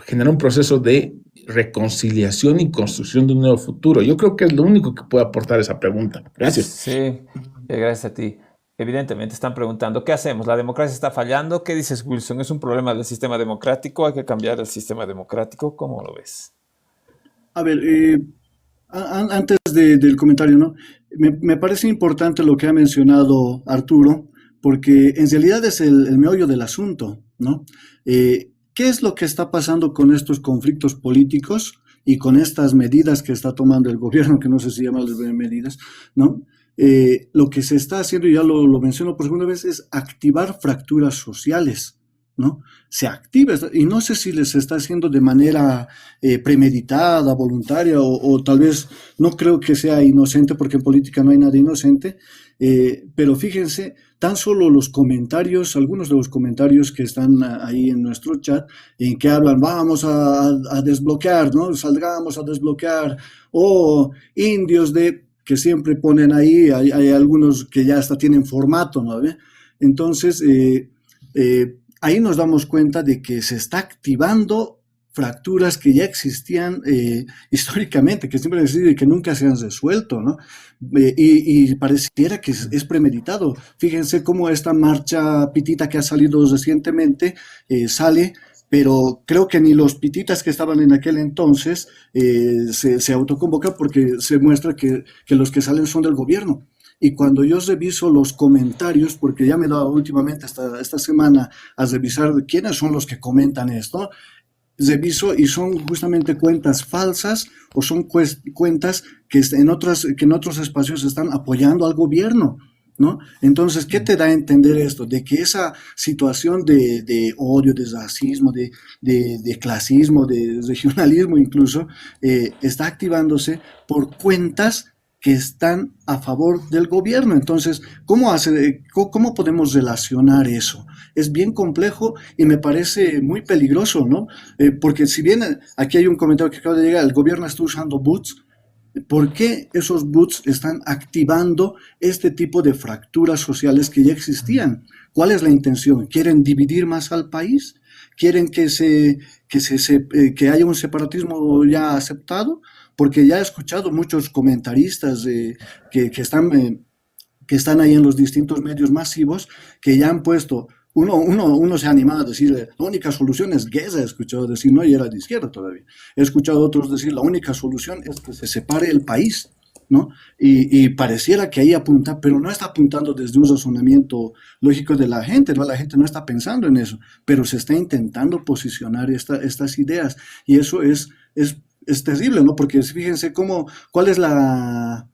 generar un proceso de reconciliación y construcción de un nuevo futuro. Yo creo que es lo único que puede aportar esa pregunta. Gracias. Sí, gracias a ti. Evidentemente están preguntando, ¿qué hacemos? ¿La democracia está fallando? ¿Qué dices, Wilson? ¿Es un problema del sistema democrático? ¿Hay que cambiar el sistema democrático? ¿Cómo lo ves? A ver, antes del comentario, ¿no? Me parece importante lo que ha mencionado Arturo, porque en realidad es el meollo del asunto, ¿no? ¿Qué es lo que está pasando con estos conflictos políticos y con estas medidas que está tomando el gobierno, que no sé si llamarles medidas, ¿no? Lo que se está haciendo, y ya lo menciono por segunda vez, es activar fracturas sociales, ¿no? Se activa, y no sé si les está haciendo de manera premeditada, voluntaria, o tal vez no creo que sea inocente, porque en política no hay nada inocente, pero fíjense, tan solo los comentarios, algunos de los comentarios que están ahí en nuestro chat, en que hablan, vamos a desbloquear, ¿no? Salgamos a desbloquear, o indios que siempre ponen ahí, hay algunos que ya hasta tienen formato, ¿no? Entonces, ahí nos damos cuenta de que se está activando fracturas que ya existían históricamente, que siempre han existido y que nunca se han resuelto, ¿no? Y pareciera que es premeditado. Fíjense cómo esta marcha pitita que ha salido recientemente sale, pero creo que ni los pititas que estaban en aquel entonces se autoconvocan, porque se muestra que los que salen son del gobierno. Y cuando yo reviso los comentarios, porque ya me he dado últimamente esta semana a revisar quiénes son los que comentan esto, reviso y son justamente cuentas falsas, o son cuentas que en otros espacios están apoyando al gobierno, ¿no? Entonces, ¿qué te da a entender esto? De que esa situación de odio, de racismo, de clasismo, de regionalismo incluso, está activándose por cuentas que están a favor del gobierno. Entonces, ¿cómo podemos relacionar eso? Es bien complejo y me parece muy peligroso, ¿no? Porque si bien aquí hay un comentario que acaba de llegar, el gobierno está usando bots. ¿Por qué esos bots están activando este tipo de fracturas sociales que ya existían? ¿Cuál es la intención? ¿Quieren dividir más al país? ¿Quieren que haya un separatismo ya aceptado? Porque ya he escuchado muchos comentaristas que están ahí en los distintos medios masivos, que ya han puesto, uno se ha animado a decir, la única solución es guerra, he escuchado decir, no, y era de izquierda todavía. He escuchado a otros decir, la única solución es que se separe el país, ¿no? Y pareciera que ahí apunta, pero no está apuntando desde un razonamiento lógico de la gente, ¿no? La gente no está pensando en eso, pero se está intentando posicionar estas ideas, y eso es terrible, ¿no? Porque fíjense cuál es la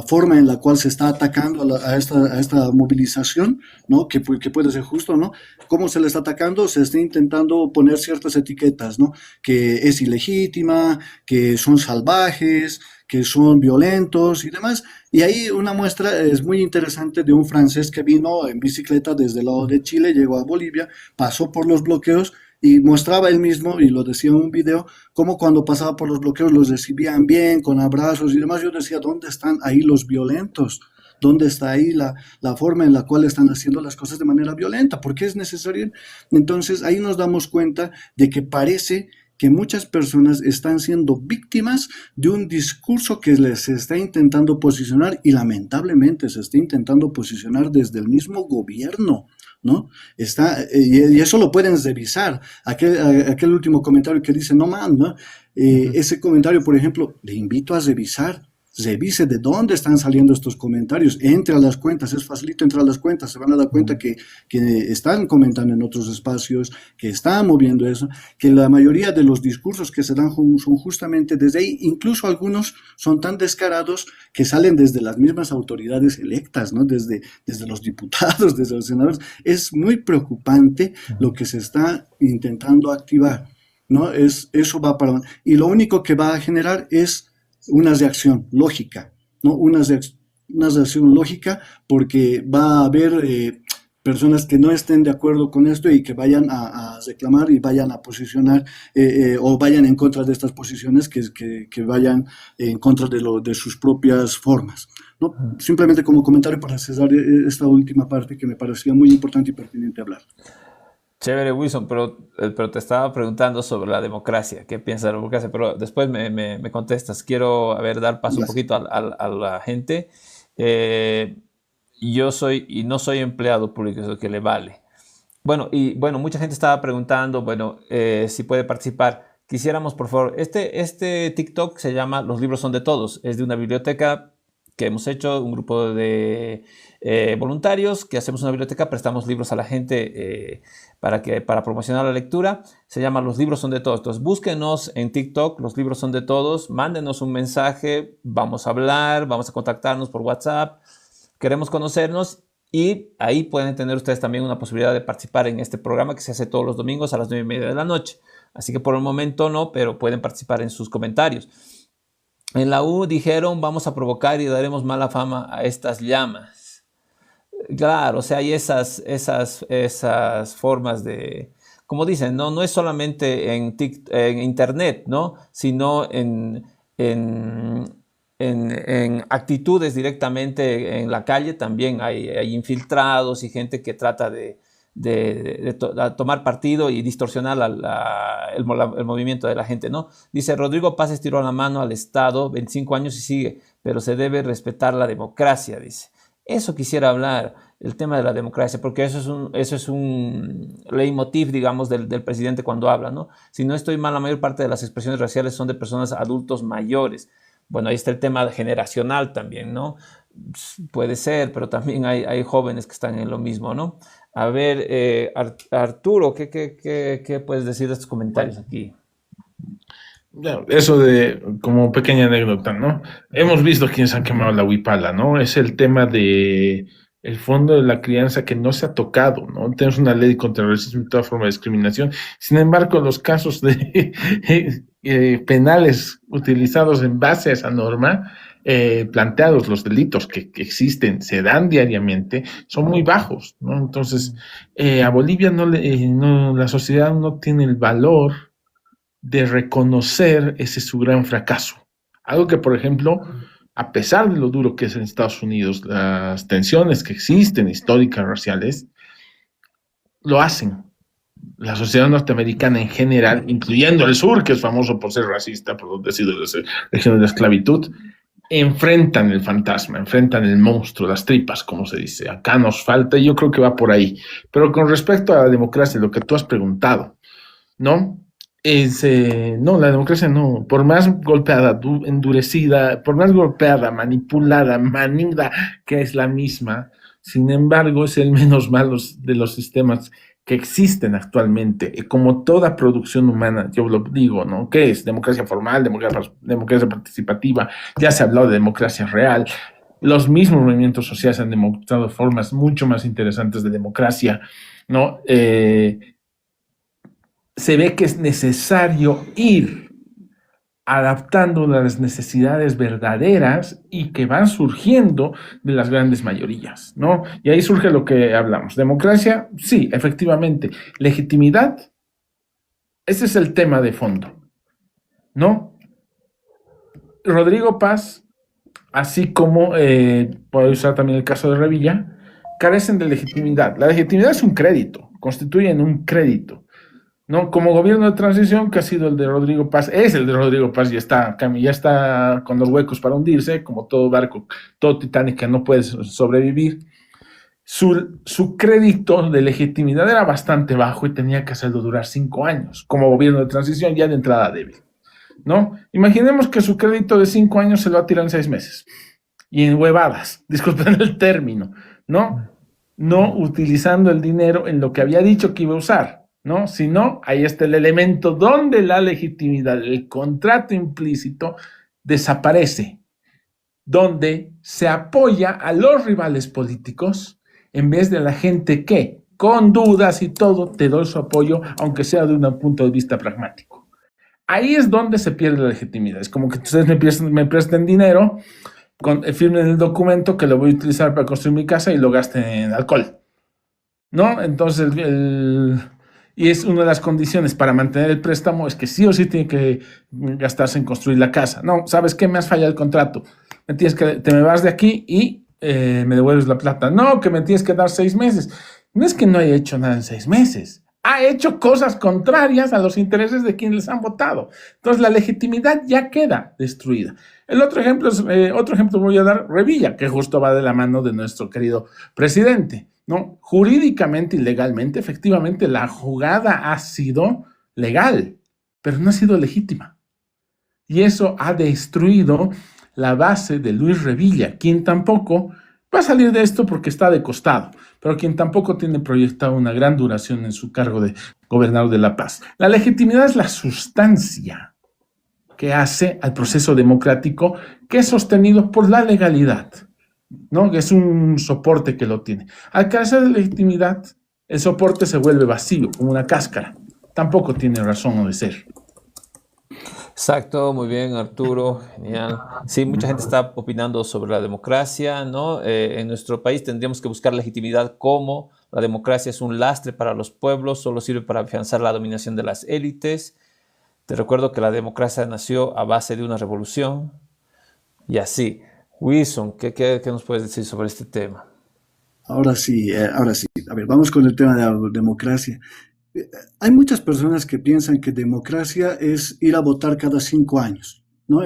forma en la cual se está atacando a esta movilización, ¿no? Que puede ser justo, ¿no? ¿Cómo se le está atacando? Se está intentando poner ciertas etiquetas, ¿no? Que es ilegítima, que son salvajes, que son violentos y demás. Y ahí una muestra es muy interesante de un francés que vino en bicicleta desde el lado de Chile, llegó a Bolivia, pasó por los bloqueos y mostraba él mismo, y lo decía en un video, cómo cuando pasaba por los bloqueos los recibían bien, con abrazos y demás. Yo decía, ¿dónde están ahí los violentos? ¿Dónde está ahí la forma en la cual están haciendo las cosas de manera violenta? ¿Por qué es necesario? Entonces ahí nos damos cuenta de que parece que muchas personas están siendo víctimas de un discurso que les está intentando posicionar, y lamentablemente se está intentando posicionar desde el mismo gobierno, ¿no? Y eso lo pueden revisar. Aquel último comentario que dice, no man, ¿no? Ese comentario, por ejemplo, le invito a revisar. Revise de dónde están saliendo estos comentarios, entre a las cuentas, es facilito entrar a las cuentas, se van a dar cuenta que están comentando en otros espacios, que están moviendo eso, que la mayoría de los discursos que se dan son justamente desde ahí. Incluso algunos son tan descarados que salen desde las mismas autoridades electas, ¿no? Desde los diputados, desde los senadores. Es muy preocupante lo que se está intentando activar, ¿no? Eso va para... Y lo único que va a generar es una reacción lógica, ¿no? Una reacción lógica, porque va a haber personas que no estén de acuerdo con esto y que vayan a reclamar y vayan a posicionar o vayan en contra de estas posiciones, que vayan en contra de sus propias formas, ¿no? Simplemente como comentario para cerrar esta última parte que me parecía muy importante y pertinente hablar. Chévere, Wilson, pero te estaba preguntando sobre la democracia. ¿Qué piensas de la democracia? Pero después me contestas. Quiero, dar paso un poquito a la gente. Yo no soy empleado público, eso que le vale. Bueno, mucha gente estaba preguntando, si puede participar. Quisiéramos, por favor, este TikTok se llama Los libros son de todos. Es de una biblioteca que hemos hecho, un grupo de voluntarios que hacemos una biblioteca, prestamos libros a la gente para promocionar la lectura. Se llama Los libros son de todos. Entonces búsquenos en TikTok, Los libros son de todos, mándenos un mensaje, vamos a hablar, vamos a contactarnos por WhatsApp, queremos conocernos, y ahí pueden tener ustedes también una posibilidad de participar en este programa que se hace todos los domingos a las 9:30 de la noche. Así que por el momento no, pero pueden participar en sus comentarios. En la U dijeron, vamos a provocar y daremos mala fama a estas llamas. Claro, o sea, hay esas formas de, como dicen, no es solamente en internet, ¿no? Sino en actitudes directamente en la calle. También hay infiltrados y gente que trata de a tomar partido y distorsionar el movimiento de la gente, ¿no? Dice, Rodrigo Paz estiró la mano al Estado, 25 años y sigue, pero se debe respetar la democracia, dice. Eso quisiera hablar, el tema de la democracia, porque eso es un leitmotiv, digamos, del presidente cuando habla, ¿no? Si no estoy mal, la mayor parte de las expresiones raciales son de personas adultos mayores. Bueno, ahí está el tema generacional también, ¿no? Puede ser, pero también hay jóvenes que están en lo mismo, ¿no? A ver, Arturo, ¿qué puedes decir de estos comentarios aquí? Eso como pequeña anécdota, ¿no? Hemos visto quienes han quemado la huipala, ¿no? Es el tema de el fondo de la crianza que no se ha tocado, ¿no? Tenemos una ley contra el racismo y toda forma de discriminación. Sin embargo, los casos de penales utilizados en base a esa norma, planteados los delitos que existen, se dan diariamente, son muy bajos, ¿no? Entonces, a Bolivia la sociedad no tiene el valor de reconocer ese su gran fracaso. Algo que, por ejemplo, a pesar de lo duro que es en Estados Unidos, las tensiones que existen históricas raciales, lo hacen. La sociedad norteamericana en general, incluyendo el sur, que es famoso por ser racista, por decir las regiones de esclavitud, enfrentan el fantasma, enfrentan el monstruo, las tripas, como se dice. Acá nos falta, y yo creo que va por ahí. Pero con respecto a la democracia, lo que tú has preguntado, ¿no? No, la democracia no, por más golpeada, endurecida, por más golpeada, manipulada, manida, que es la misma, sin embargo, es el menos malo de los sistemas que existen actualmente, y como toda producción humana, yo lo digo, ¿no? ¿Qué es? Democracia formal, democracia participativa, ya se ha hablado de democracia real, los mismos movimientos sociales han demostrado formas mucho más interesantes de democracia, ¿no? Se ve que es necesario ir adaptando las necesidades verdaderas y que van surgiendo de las grandes mayorías, ¿no? Y ahí surge lo que hablamos. Democracia, sí, efectivamente. Legitimidad, ese es el tema de fondo, ¿no? Rodrigo Paz, así como puedo usar también el caso de Revilla, carecen de legitimidad. La legitimidad es un crédito, constituyen un crédito, ¿no? Como gobierno de transición, que ha sido el de Rodrigo Paz, es el de Rodrigo Paz, ya está con los huecos para hundirse, como todo barco, todo Titanic que no puede sobrevivir. Su crédito de legitimidad era bastante bajo y tenía que hacerlo durar 5 años, como gobierno de transición, ya de entrada débil, ¿no? Imaginemos que su crédito de 5 años se lo va a tirar en 6 meses, y en huevadas, disculpen el término, ¿no? No utilizando el dinero en lo que había dicho que iba a usar, ¿no? Si no, ahí está el elemento donde la legitimidad, el contrato implícito, desaparece, donde se apoya a los rivales políticos en vez de la gente que, con dudas y todo, te doy su apoyo, aunque sea de un punto de vista pragmático. Ahí es donde se pierde la legitimidad. Es como que ustedes me presten dinero, firmen el documento que lo voy a utilizar para construir mi casa y lo gasten en alcohol, ¿no? Entonces, y es una de las condiciones para mantener el préstamo, es que sí o sí tiene que gastarse en construir la casa. No, ¿sabes qué? Me has fallado el contrato. Te me vas de aquí y me devuelves la plata. No, que me tienes que dar 6 meses. No es que no haya hecho nada en 6 meses. Ha hecho cosas contrarias a los intereses de quienes les han votado. Entonces la legitimidad ya queda destruida. El otro ejemplo voy a dar, Revilla, que justo va de la mano de nuestro querido presidente, ¿no? Jurídicamente y legalmente, efectivamente, la jugada ha sido legal, pero no ha sido legítima. Y eso ha destruido la base de Luis Revilla, quien tampoco va a salir de esto porque está de costado, pero quien tampoco tiene proyectado una gran duración en su cargo de gobernador de La Paz. La legitimidad es la sustancia que hace al proceso democrático, que es sostenido por la legalidad, ¿no? Que es un soporte que lo tiene. Al carecer de legitimidad, el soporte se vuelve vacío, como una cáscara. Tampoco tiene razón de ser. Exacto, muy bien, Arturo, genial. Sí, mucha gente está opinando sobre la democracia, ¿no? En nuestro país tendríamos que buscar legitimidad como la democracia es un lastre para los pueblos, solo sirve para afianzar la dominación de las élites. Te recuerdo que la democracia nació a base de una revolución y así. Wilson, ¿qué nos puedes decir sobre este tema? Ahora sí, ahora sí. A ver, vamos con el tema de la democracia. Hay muchas personas que piensan que democracia es ir a votar cada 5 años, ¿no?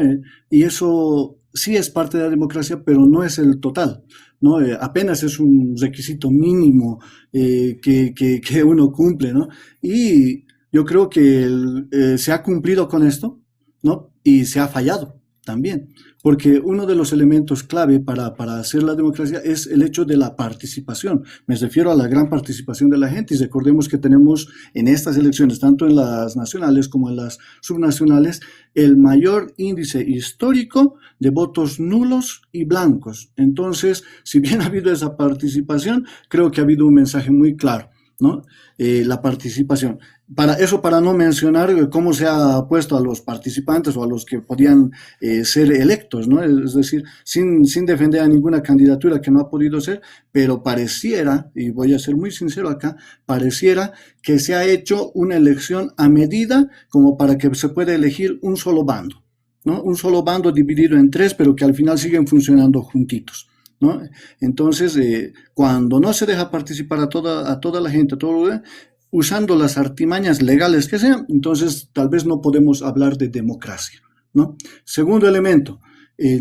Y eso sí es parte de la democracia, pero no es el total, ¿no? Apenas es un requisito mínimo que uno cumple, ¿no? Y yo creo que se ha cumplido con esto, ¿no? Y se ha fallado también, porque uno de los elementos clave para hacer la democracia es el hecho de la participación. Me refiero a la gran participación de la gente y recordemos que tenemos en estas elecciones, tanto en las nacionales como en las subnacionales, el mayor índice histórico de votos nulos y blancos. Entonces, si bien ha habido esa participación, creo que ha habido un mensaje muy claro, ¿no? La participación. Para no mencionar cómo se ha puesto a los participantes o a los que podían ser electos, ¿no? Es decir, sin defender a ninguna candidatura que no ha podido ser, pero pareciera, y voy a ser muy sincero acá, pareciera que se ha hecho una elección a medida como para que se pueda elegir un solo bando, ¿no? Un solo bando dividido en tres, pero que al final siguen funcionando juntitos, ¿no? Entonces, cuando no se deja participar a toda la gente, usando las artimañas legales que sean, entonces tal vez no podemos hablar de democracia, ¿no? Segundo elemento,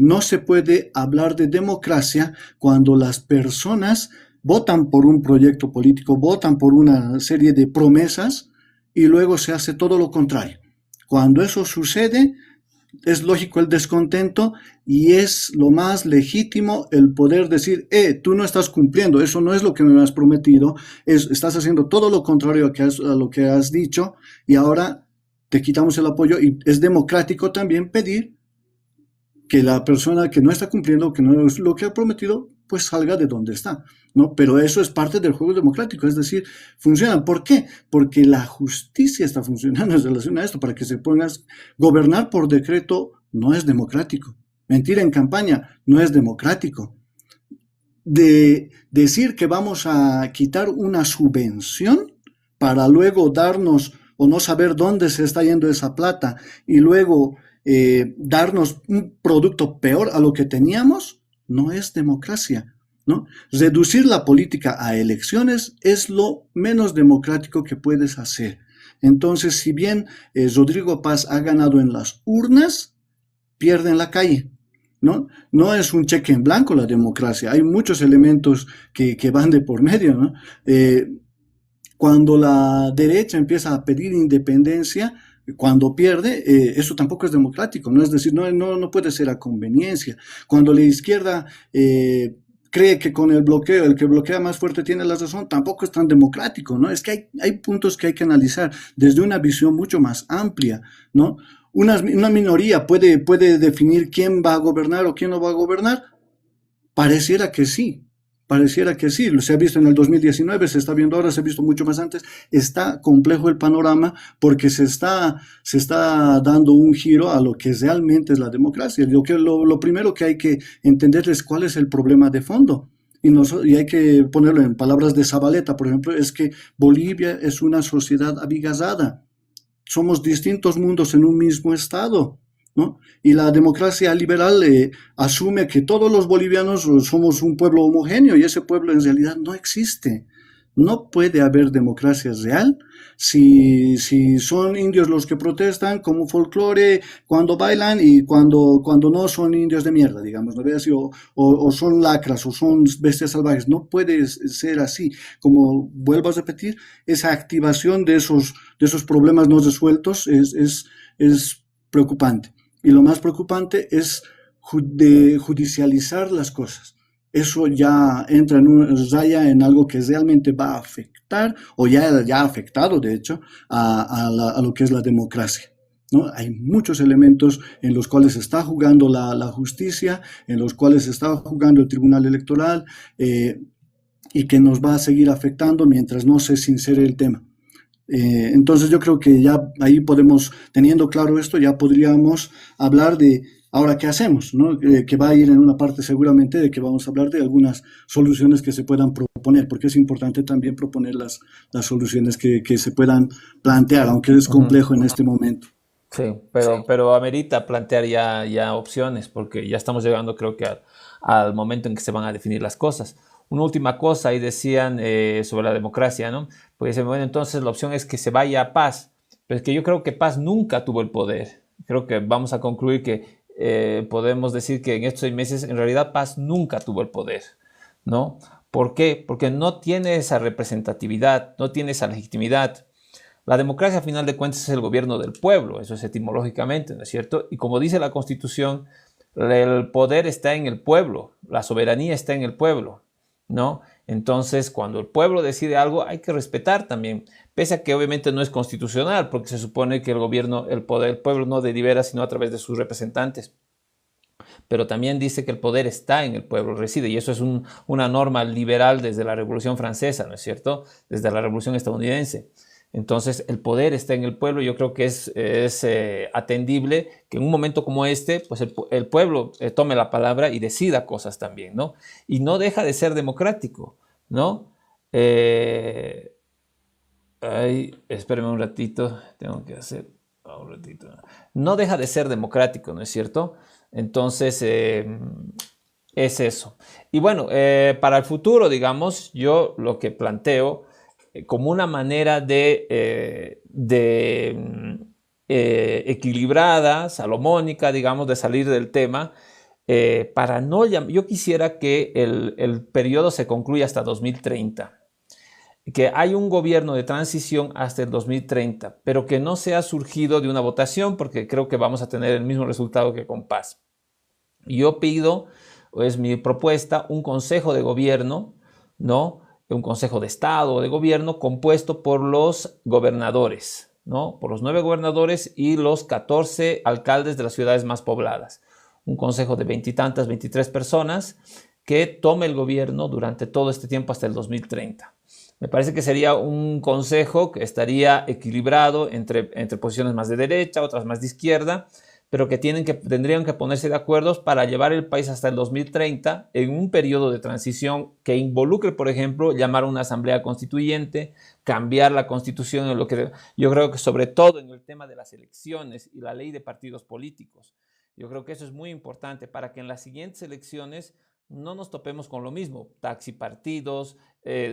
no se puede hablar de democracia cuando las personas votan por un proyecto político, votan por una serie de promesas y luego se hace todo lo contrario. Cuando eso sucede, es lógico el descontento y es lo más legítimo el poder decir, tú no estás cumpliendo, eso no es lo que me has prometido, estás haciendo todo lo contrario a lo que has dicho y ahora te quitamos el apoyo. Y es democrático también pedir que la persona que no está cumpliendo, que no es lo que ha prometido, pues salga de donde está, ¿no? Pero eso es parte del juego democrático, es decir, funciona. ¿Por qué? Porque la justicia está funcionando en relación a esto, para que se pongan. Gobernar por decreto no es democrático. Mentir en campaña no es democrático. De decir que vamos a quitar una subvención para luego darnos o no saber dónde se está yendo esa plata y luego darnos un producto peor a lo que teníamos, no es democracia, ¿no? Reducir la política a elecciones es lo menos democrático que puedes hacer. Entonces, si bien Rodrigo Paz ha ganado en las urnas, pierde en la calle, ¿no? No es un cheque en blanco la democracia, hay muchos elementos que van de por medio, ¿no? Cuando la derecha empieza a pedir independencia, cuando pierde, eso tampoco es democrático, ¿no? Es decir, no puede ser a conveniencia. Cuando la izquierda cree que con el bloqueo, el que bloquea más fuerte tiene la razón, tampoco es tan democrático, ¿no? Es que hay puntos que hay que analizar desde una visión mucho más amplia, ¿no? Una minoría puede definir quién va a gobernar o quién no va a gobernar. Pareciera que sí. Se ha visto en el 2019, se está viendo ahora, se ha visto mucho más antes. Está complejo el panorama porque se está dando un giro a lo que realmente es la democracia. Lo primero que hay que entender es cuál es el problema de fondo. Y hay que ponerlo en palabras de Zabaleta, por ejemplo, es que Bolivia es una sociedad abigazada. Somos distintos mundos en un mismo estado, ¿no? Y la democracia liberal asume que todos los bolivianos somos un pueblo homogéneo y ese pueblo en realidad no existe. No puede haber democracia real si son indios los que protestan como folclore cuando bailan y cuando no son indios de mierda, digamos, ¿no? O son lacras o son bestias salvajes. No puede ser así. Como vuelvo a repetir, esa activación de esos problemas no resueltos es preocupante. Y lo más preocupante es de judicializar las cosas. Eso ya entra raya en algo que realmente va a afectar, o ya ha afectado, de hecho, a lo que es la democracia, ¿no? Hay muchos elementos en los cuales se está jugando la justicia, en los cuales se está jugando el Tribunal Electoral, y que nos va a seguir afectando mientras no se sincere el tema. Entonces yo creo que ya ahí teniendo claro esto, ya podríamos hablar de ahora qué hacemos, ¿no? Que va a ir en una parte seguramente de que vamos a hablar de algunas soluciones que se puedan proponer, porque es importante también proponer las soluciones que se puedan plantear, aunque es complejo en este momento. Sí, pero amerita plantear ya opciones, porque ya estamos llegando, creo que al momento en que se van a definir las cosas. una última cosa y decían sobre la democracia, ¿no? Porque dicen, bueno, entonces la opción es que se vaya a Paz. Pero es que yo creo que Paz nunca tuvo el poder. Creo que vamos a concluir que podemos decir que en estos 6 meses en realidad Paz nunca tuvo el poder, ¿no? ¿Por qué? Porque no tiene esa representatividad, no tiene esa legitimidad. La democracia, a final de cuentas, es el gobierno del pueblo, eso es etimológicamente, ¿no es cierto? Y como dice la Constitución, el poder está en el pueblo, la soberanía está en el pueblo, ¿no? Entonces, cuando el pueblo decide algo, hay que respetar también, pese a que obviamente no es constitucional, porque se supone que el gobierno, el poder, el pueblo no delibera sino a través de sus representantes. Pero también dice que el poder está en el pueblo, reside, y eso es una norma liberal desde la Revolución Francesa, ¿no es cierto? Desde la Revolución Estadounidense. Entonces, el poder está en el pueblo. Yo creo que es atendible que en un momento como este, pues el pueblo tome la palabra y decida cosas también, ¿no? Y no deja de ser democrático, ¿no? Espérame un ratito, tengo que hacer un ratito. No deja de ser democrático, ¿no es cierto? Entonces, es eso. Y bueno, para el futuro, digamos, yo lo que planteo como una manera equilibrada, salomónica, digamos, de salir del tema, para no yo quisiera que el periodo se concluya hasta 2030, que hay un gobierno de transición hasta el 2030, pero que no sea surgido de una votación, porque creo que vamos a tener el mismo resultado que con Paz. Yo pido, es mi propuesta, un consejo de gobierno, ¿no? Un consejo de Estado o de gobierno compuesto por los gobernadores, ¿no? Por los 9 gobernadores y los 14 alcaldes de las ciudades más pobladas. Un consejo de 20 y tantas, 23 personas que tome el gobierno durante todo este tiempo hasta el 2030. Me parece que sería un consejo que estaría equilibrado entre posiciones más de derecha, otras más de izquierda, pero que tendrían que ponerse de acuerdo para llevar el país hasta el 2030 en un periodo de transición que involucre, por ejemplo, llamar a una asamblea constituyente, cambiar la constitución, en lo que yo creo que sobre todo en el tema de las elecciones y la ley de partidos políticos. Yo creo que eso es muy importante para que en las siguientes elecciones no nos topemos con lo mismo, taxipartidos,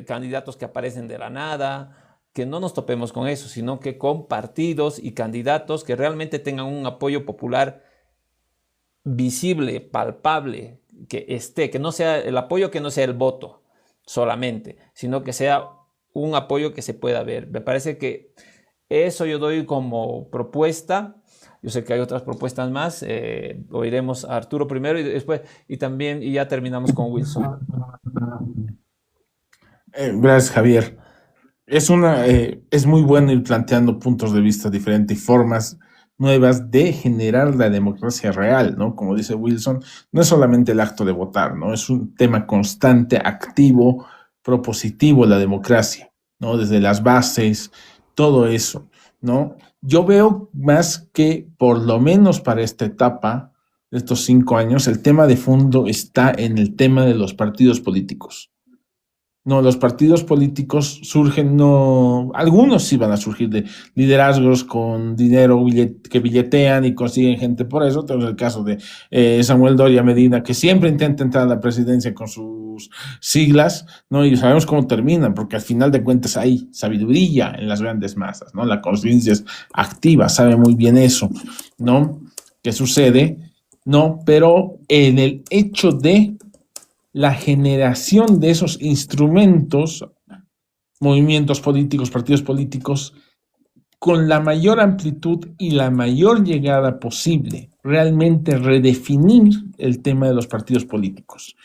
candidatos que aparecen de la nada, que no nos topemos con eso, sino que con partidos y candidatos que realmente tengan un apoyo popular visible, palpable, que no sea el apoyo, que no sea el voto solamente, sino que sea un apoyo que se pueda ver. Me parece que eso yo doy como propuesta. Yo sé que hay otras propuestas más. Oiremos a Arturo primero y después, y ya terminamos con Wilson. Gracias, Javier. Es muy bueno ir planteando puntos de vista diferentes y formas nuevas de generar la democracia real, ¿no? Como dice Wilson, no es solamente el acto de votar, ¿no? Es un tema constante, activo, propositivo la democracia, ¿no? Desde las bases, todo eso, ¿no? Yo veo más que, por lo menos para esta etapa, de estos 5 años, el tema de fondo está en el tema de los partidos políticos. No, los partidos políticos surgen, no, algunos sí van a surgir de liderazgos con dinero que billetean y consiguen gente por eso. Tenemos el caso de Samuel Doria Medina, que siempre intenta entrar a la presidencia con sus siglas, ¿no? Y sabemos cómo terminan, porque al final de cuentas hay sabiduría en las grandes masas, ¿no? La conciencia es activa, sabe muy bien eso, ¿no? ¿Qué sucede? No, pero en el hecho de la generación de esos instrumentos, movimientos políticos, partidos políticos, con la mayor amplitud y la mayor llegada posible, realmente redefinir el tema de los partidos políticos,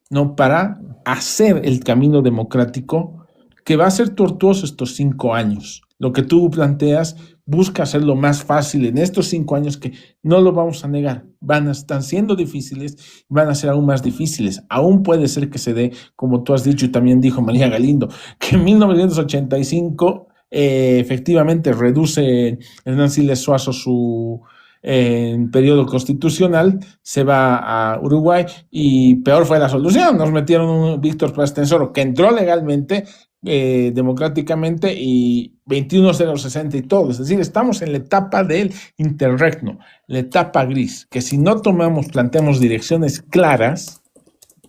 ¿no? Para hacer el camino democrático que va a ser tortuoso estos 5 años. Lo que tú planteas busca hacerlo más fácil en estos 5 años, que no lo vamos a negar, están siendo difíciles, van a ser aún más difíciles. Aún puede ser que se dé, como tú has dicho y también dijo María Galindo, que en 1985 efectivamente reduce Hernán Siles Suazo su periodo constitucional, se va a Uruguay y peor fue la solución. Nos metieron un Víctor Paz Tensoro que entró legalmente, democráticamente, y 21.060 y todo. Es decir, estamos en la etapa del interregno, la etapa gris, que si no planteamos direcciones claras,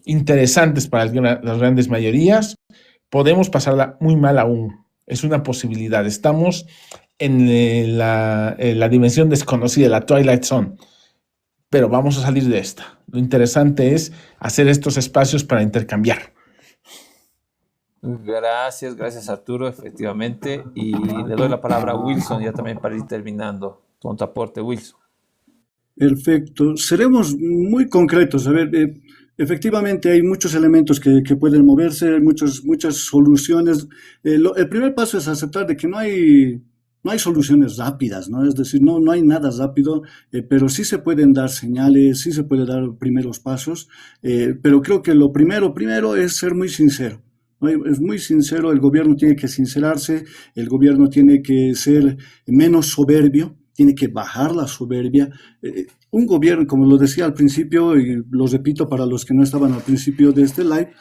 interesantes para las grandes mayorías, podemos pasarla muy mal aún. Es una posibilidad. Estamos en la dimensión desconocida, la Twilight Zone, pero vamos a salir de esta. Lo interesante es hacer estos espacios para intercambiar. Gracias Arturo, efectivamente. Y le doy la palabra a Wilson ya también para ir terminando. Tu aporte, Wilson. Perfecto. Seremos muy concretos. A ver, efectivamente hay muchos elementos que pueden moverse, hay muchas soluciones. El primer paso es aceptar de que no hay soluciones rápidas, ¿no? Es decir, no hay nada rápido, pero sí se pueden dar señales, sí se pueden dar primeros pasos, pero creo que lo primero es ser muy sincero, ¿no? Es muy sincero, el gobierno tiene que sincerarse, el gobierno tiene que ser menos soberbio, tiene que bajar la soberbia. Un gobierno, como lo decía al principio, y lo repito para los que no estaban al principio de este live,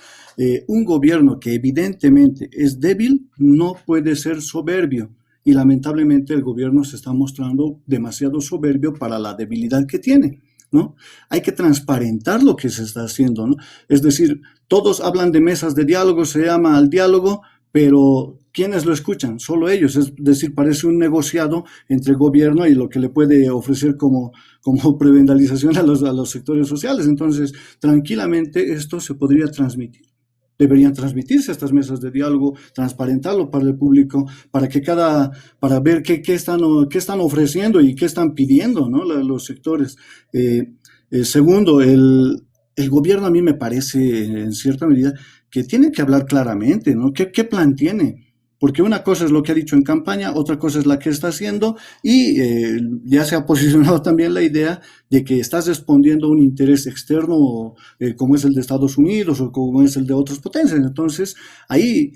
un gobierno que evidentemente es débil no puede ser soberbio. Y lamentablemente el gobierno se está mostrando demasiado soberbio para la debilidad que tiene, ¿no? Hay que transparentar lo que se está haciendo, ¿no? Es decir, todos hablan de mesas de diálogo, se llama al diálogo, pero ¿quiénes lo escuchan? Solo ellos, es decir, parece un negociado entre el gobierno y lo que le puede ofrecer como prebendalización a los sectores sociales. Entonces, tranquilamente esto se podría transmitir. Deberían transmitirse estas mesas de diálogo, transparentarlo para el público, para ver qué están ofreciendo y qué están pidiendo, ¿no? Los sectores. Segundo, el gobierno a mí me parece, en cierta medida, que tiene que hablar claramente, ¿no? ¿Qué plan tiene? Porque una cosa es lo que ha dicho en campaña, otra cosa es la que está haciendo, y ya se ha posicionado también la idea de que estás respondiendo a un interés externo, como es el de Estados Unidos o como es el de otras potencias. Entonces, ahí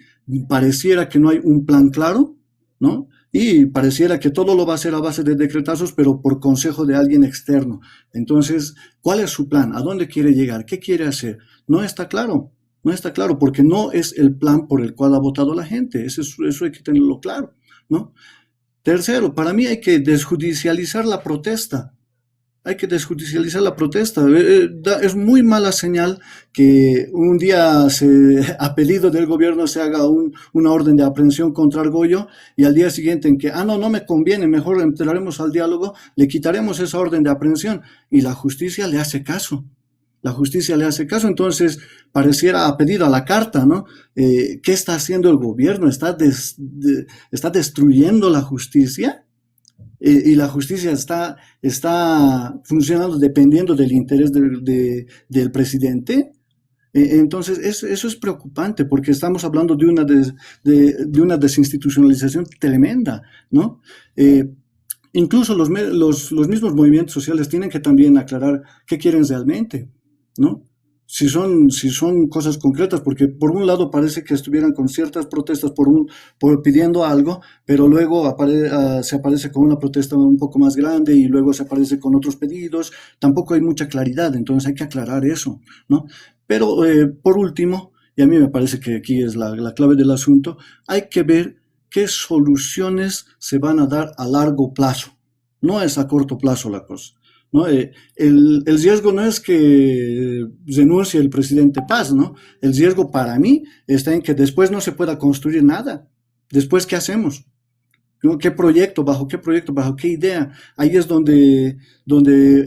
pareciera que no hay un plan claro, ¿no? Y pareciera que todo lo va a hacer a base de decretazos, pero por consejo de alguien externo. Entonces, ¿cuál es su plan? ¿A dónde quiere llegar? ¿Qué quiere hacer? No está claro. No está claro, porque no es el plan por el cual ha votado la gente. Eso hay que tenerlo claro, ¿no? Tercero, para mí hay que desjudicializar la protesta. Hay que desjudicializar la protesta. Es muy mala señal que un día a pedido del gobierno se haga una orden de aprehensión contra Argüello y al día siguiente en que, no me conviene, mejor entraremos al diálogo, le quitaremos esa orden de aprehensión y la justicia le hace caso. La justicia le hace caso, entonces pareciera a pedido a la carta, ¿no? ¿Qué está haciendo el gobierno? ¿Está destruyendo la justicia? Y la justicia está funcionando dependiendo del interés del presidente. Entonces, eso es preocupante porque estamos hablando de una desinstitucionalización tremenda, ¿no? Incluso los mismos movimientos sociales tienen que también aclarar qué quieren realmente, ¿no? Si son cosas concretas, porque por un lado parece que estuvieran con ciertas protestas por pidiendo algo, pero luego se aparece con una protesta un poco más grande y luego se aparece con otros pedidos. Tampoco hay mucha claridad, entonces hay que aclarar eso, ¿no? Pero por último, y a mí me parece que aquí es la clave del asunto, hay que ver qué soluciones se van a dar a largo plazo. No es a corto plazo la cosa, ¿no? El riesgo no es que renuncie el presidente Paz, ¿no? El riesgo para mí está en que después no se pueda construir nada. Después, ¿qué hacemos? ¿No? ¿Qué proyecto? ¿Bajo qué idea? Ahí es donde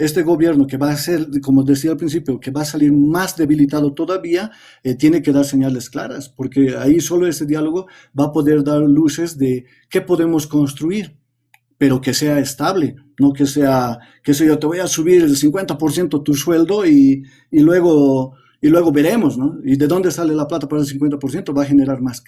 este gobierno, que va a ser, como decía al principio, que va a salir más debilitado todavía, tiene que dar señales claras, porque ahí solo ese diálogo va a poder dar luces de qué podemos construir, pero que sea estable, no que sea, qué sé yo, te voy a subir el 50% tu sueldo y luego veremos, ¿no? ¿Y de dónde sale la plata para el 50%? Va a generar más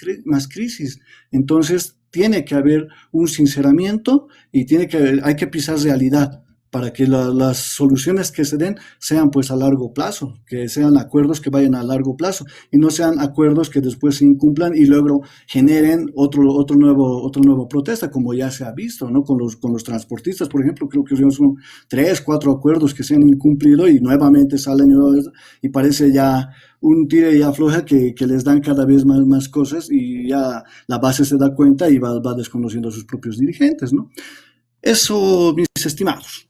crisis. Entonces, tiene que haber un sinceramiento y hay que pisar realidad para que las soluciones que se den sean pues a largo plazo, que sean acuerdos que vayan a largo plazo y no sean acuerdos que después se incumplan y luego generen otro nuevo protesta, como ya se ha visto, ¿no? Con los transportistas, por ejemplo, creo que son 3, 4 acuerdos que se han incumplido y nuevamente salen y parece ya un tire y afloja que les dan cada vez más cosas y ya la base se da cuenta y va desconociendo a sus propios dirigentes, ¿no? Eso, mis estimados.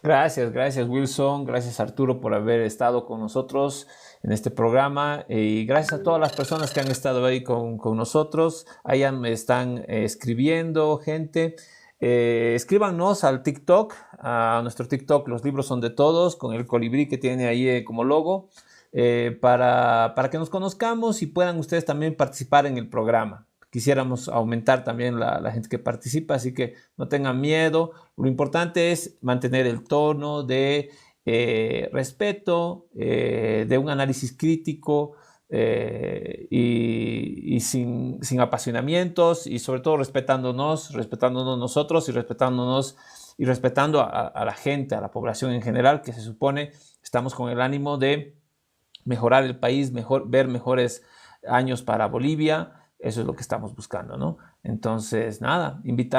Gracias Wilson, gracias Arturo por haber estado con nosotros. en este programa. Y gracias a todas las personas que han estado ahí con nosotros. Ahí me están escribiendo gente. Escríbanos al TikTok, a nuestro TikTok, Los Libros Son de Todos, con el colibrí que tiene ahí como logo, para que nos conozcamos y puedan ustedes también participar en el programa. Quisiéramos aumentar también la gente que participa, así que no tengan miedo. Lo importante es mantener el tono de respeto, de un análisis crítico, y sin apasionamientos, y sobre todo respetándonos nosotros, y respetando a la gente, a la población en general, que se supone estamos con el ánimo de mejorar el país, ver mejores años para Bolivia. Eso es lo que estamos buscando, ¿no? Entonces, nada, invitar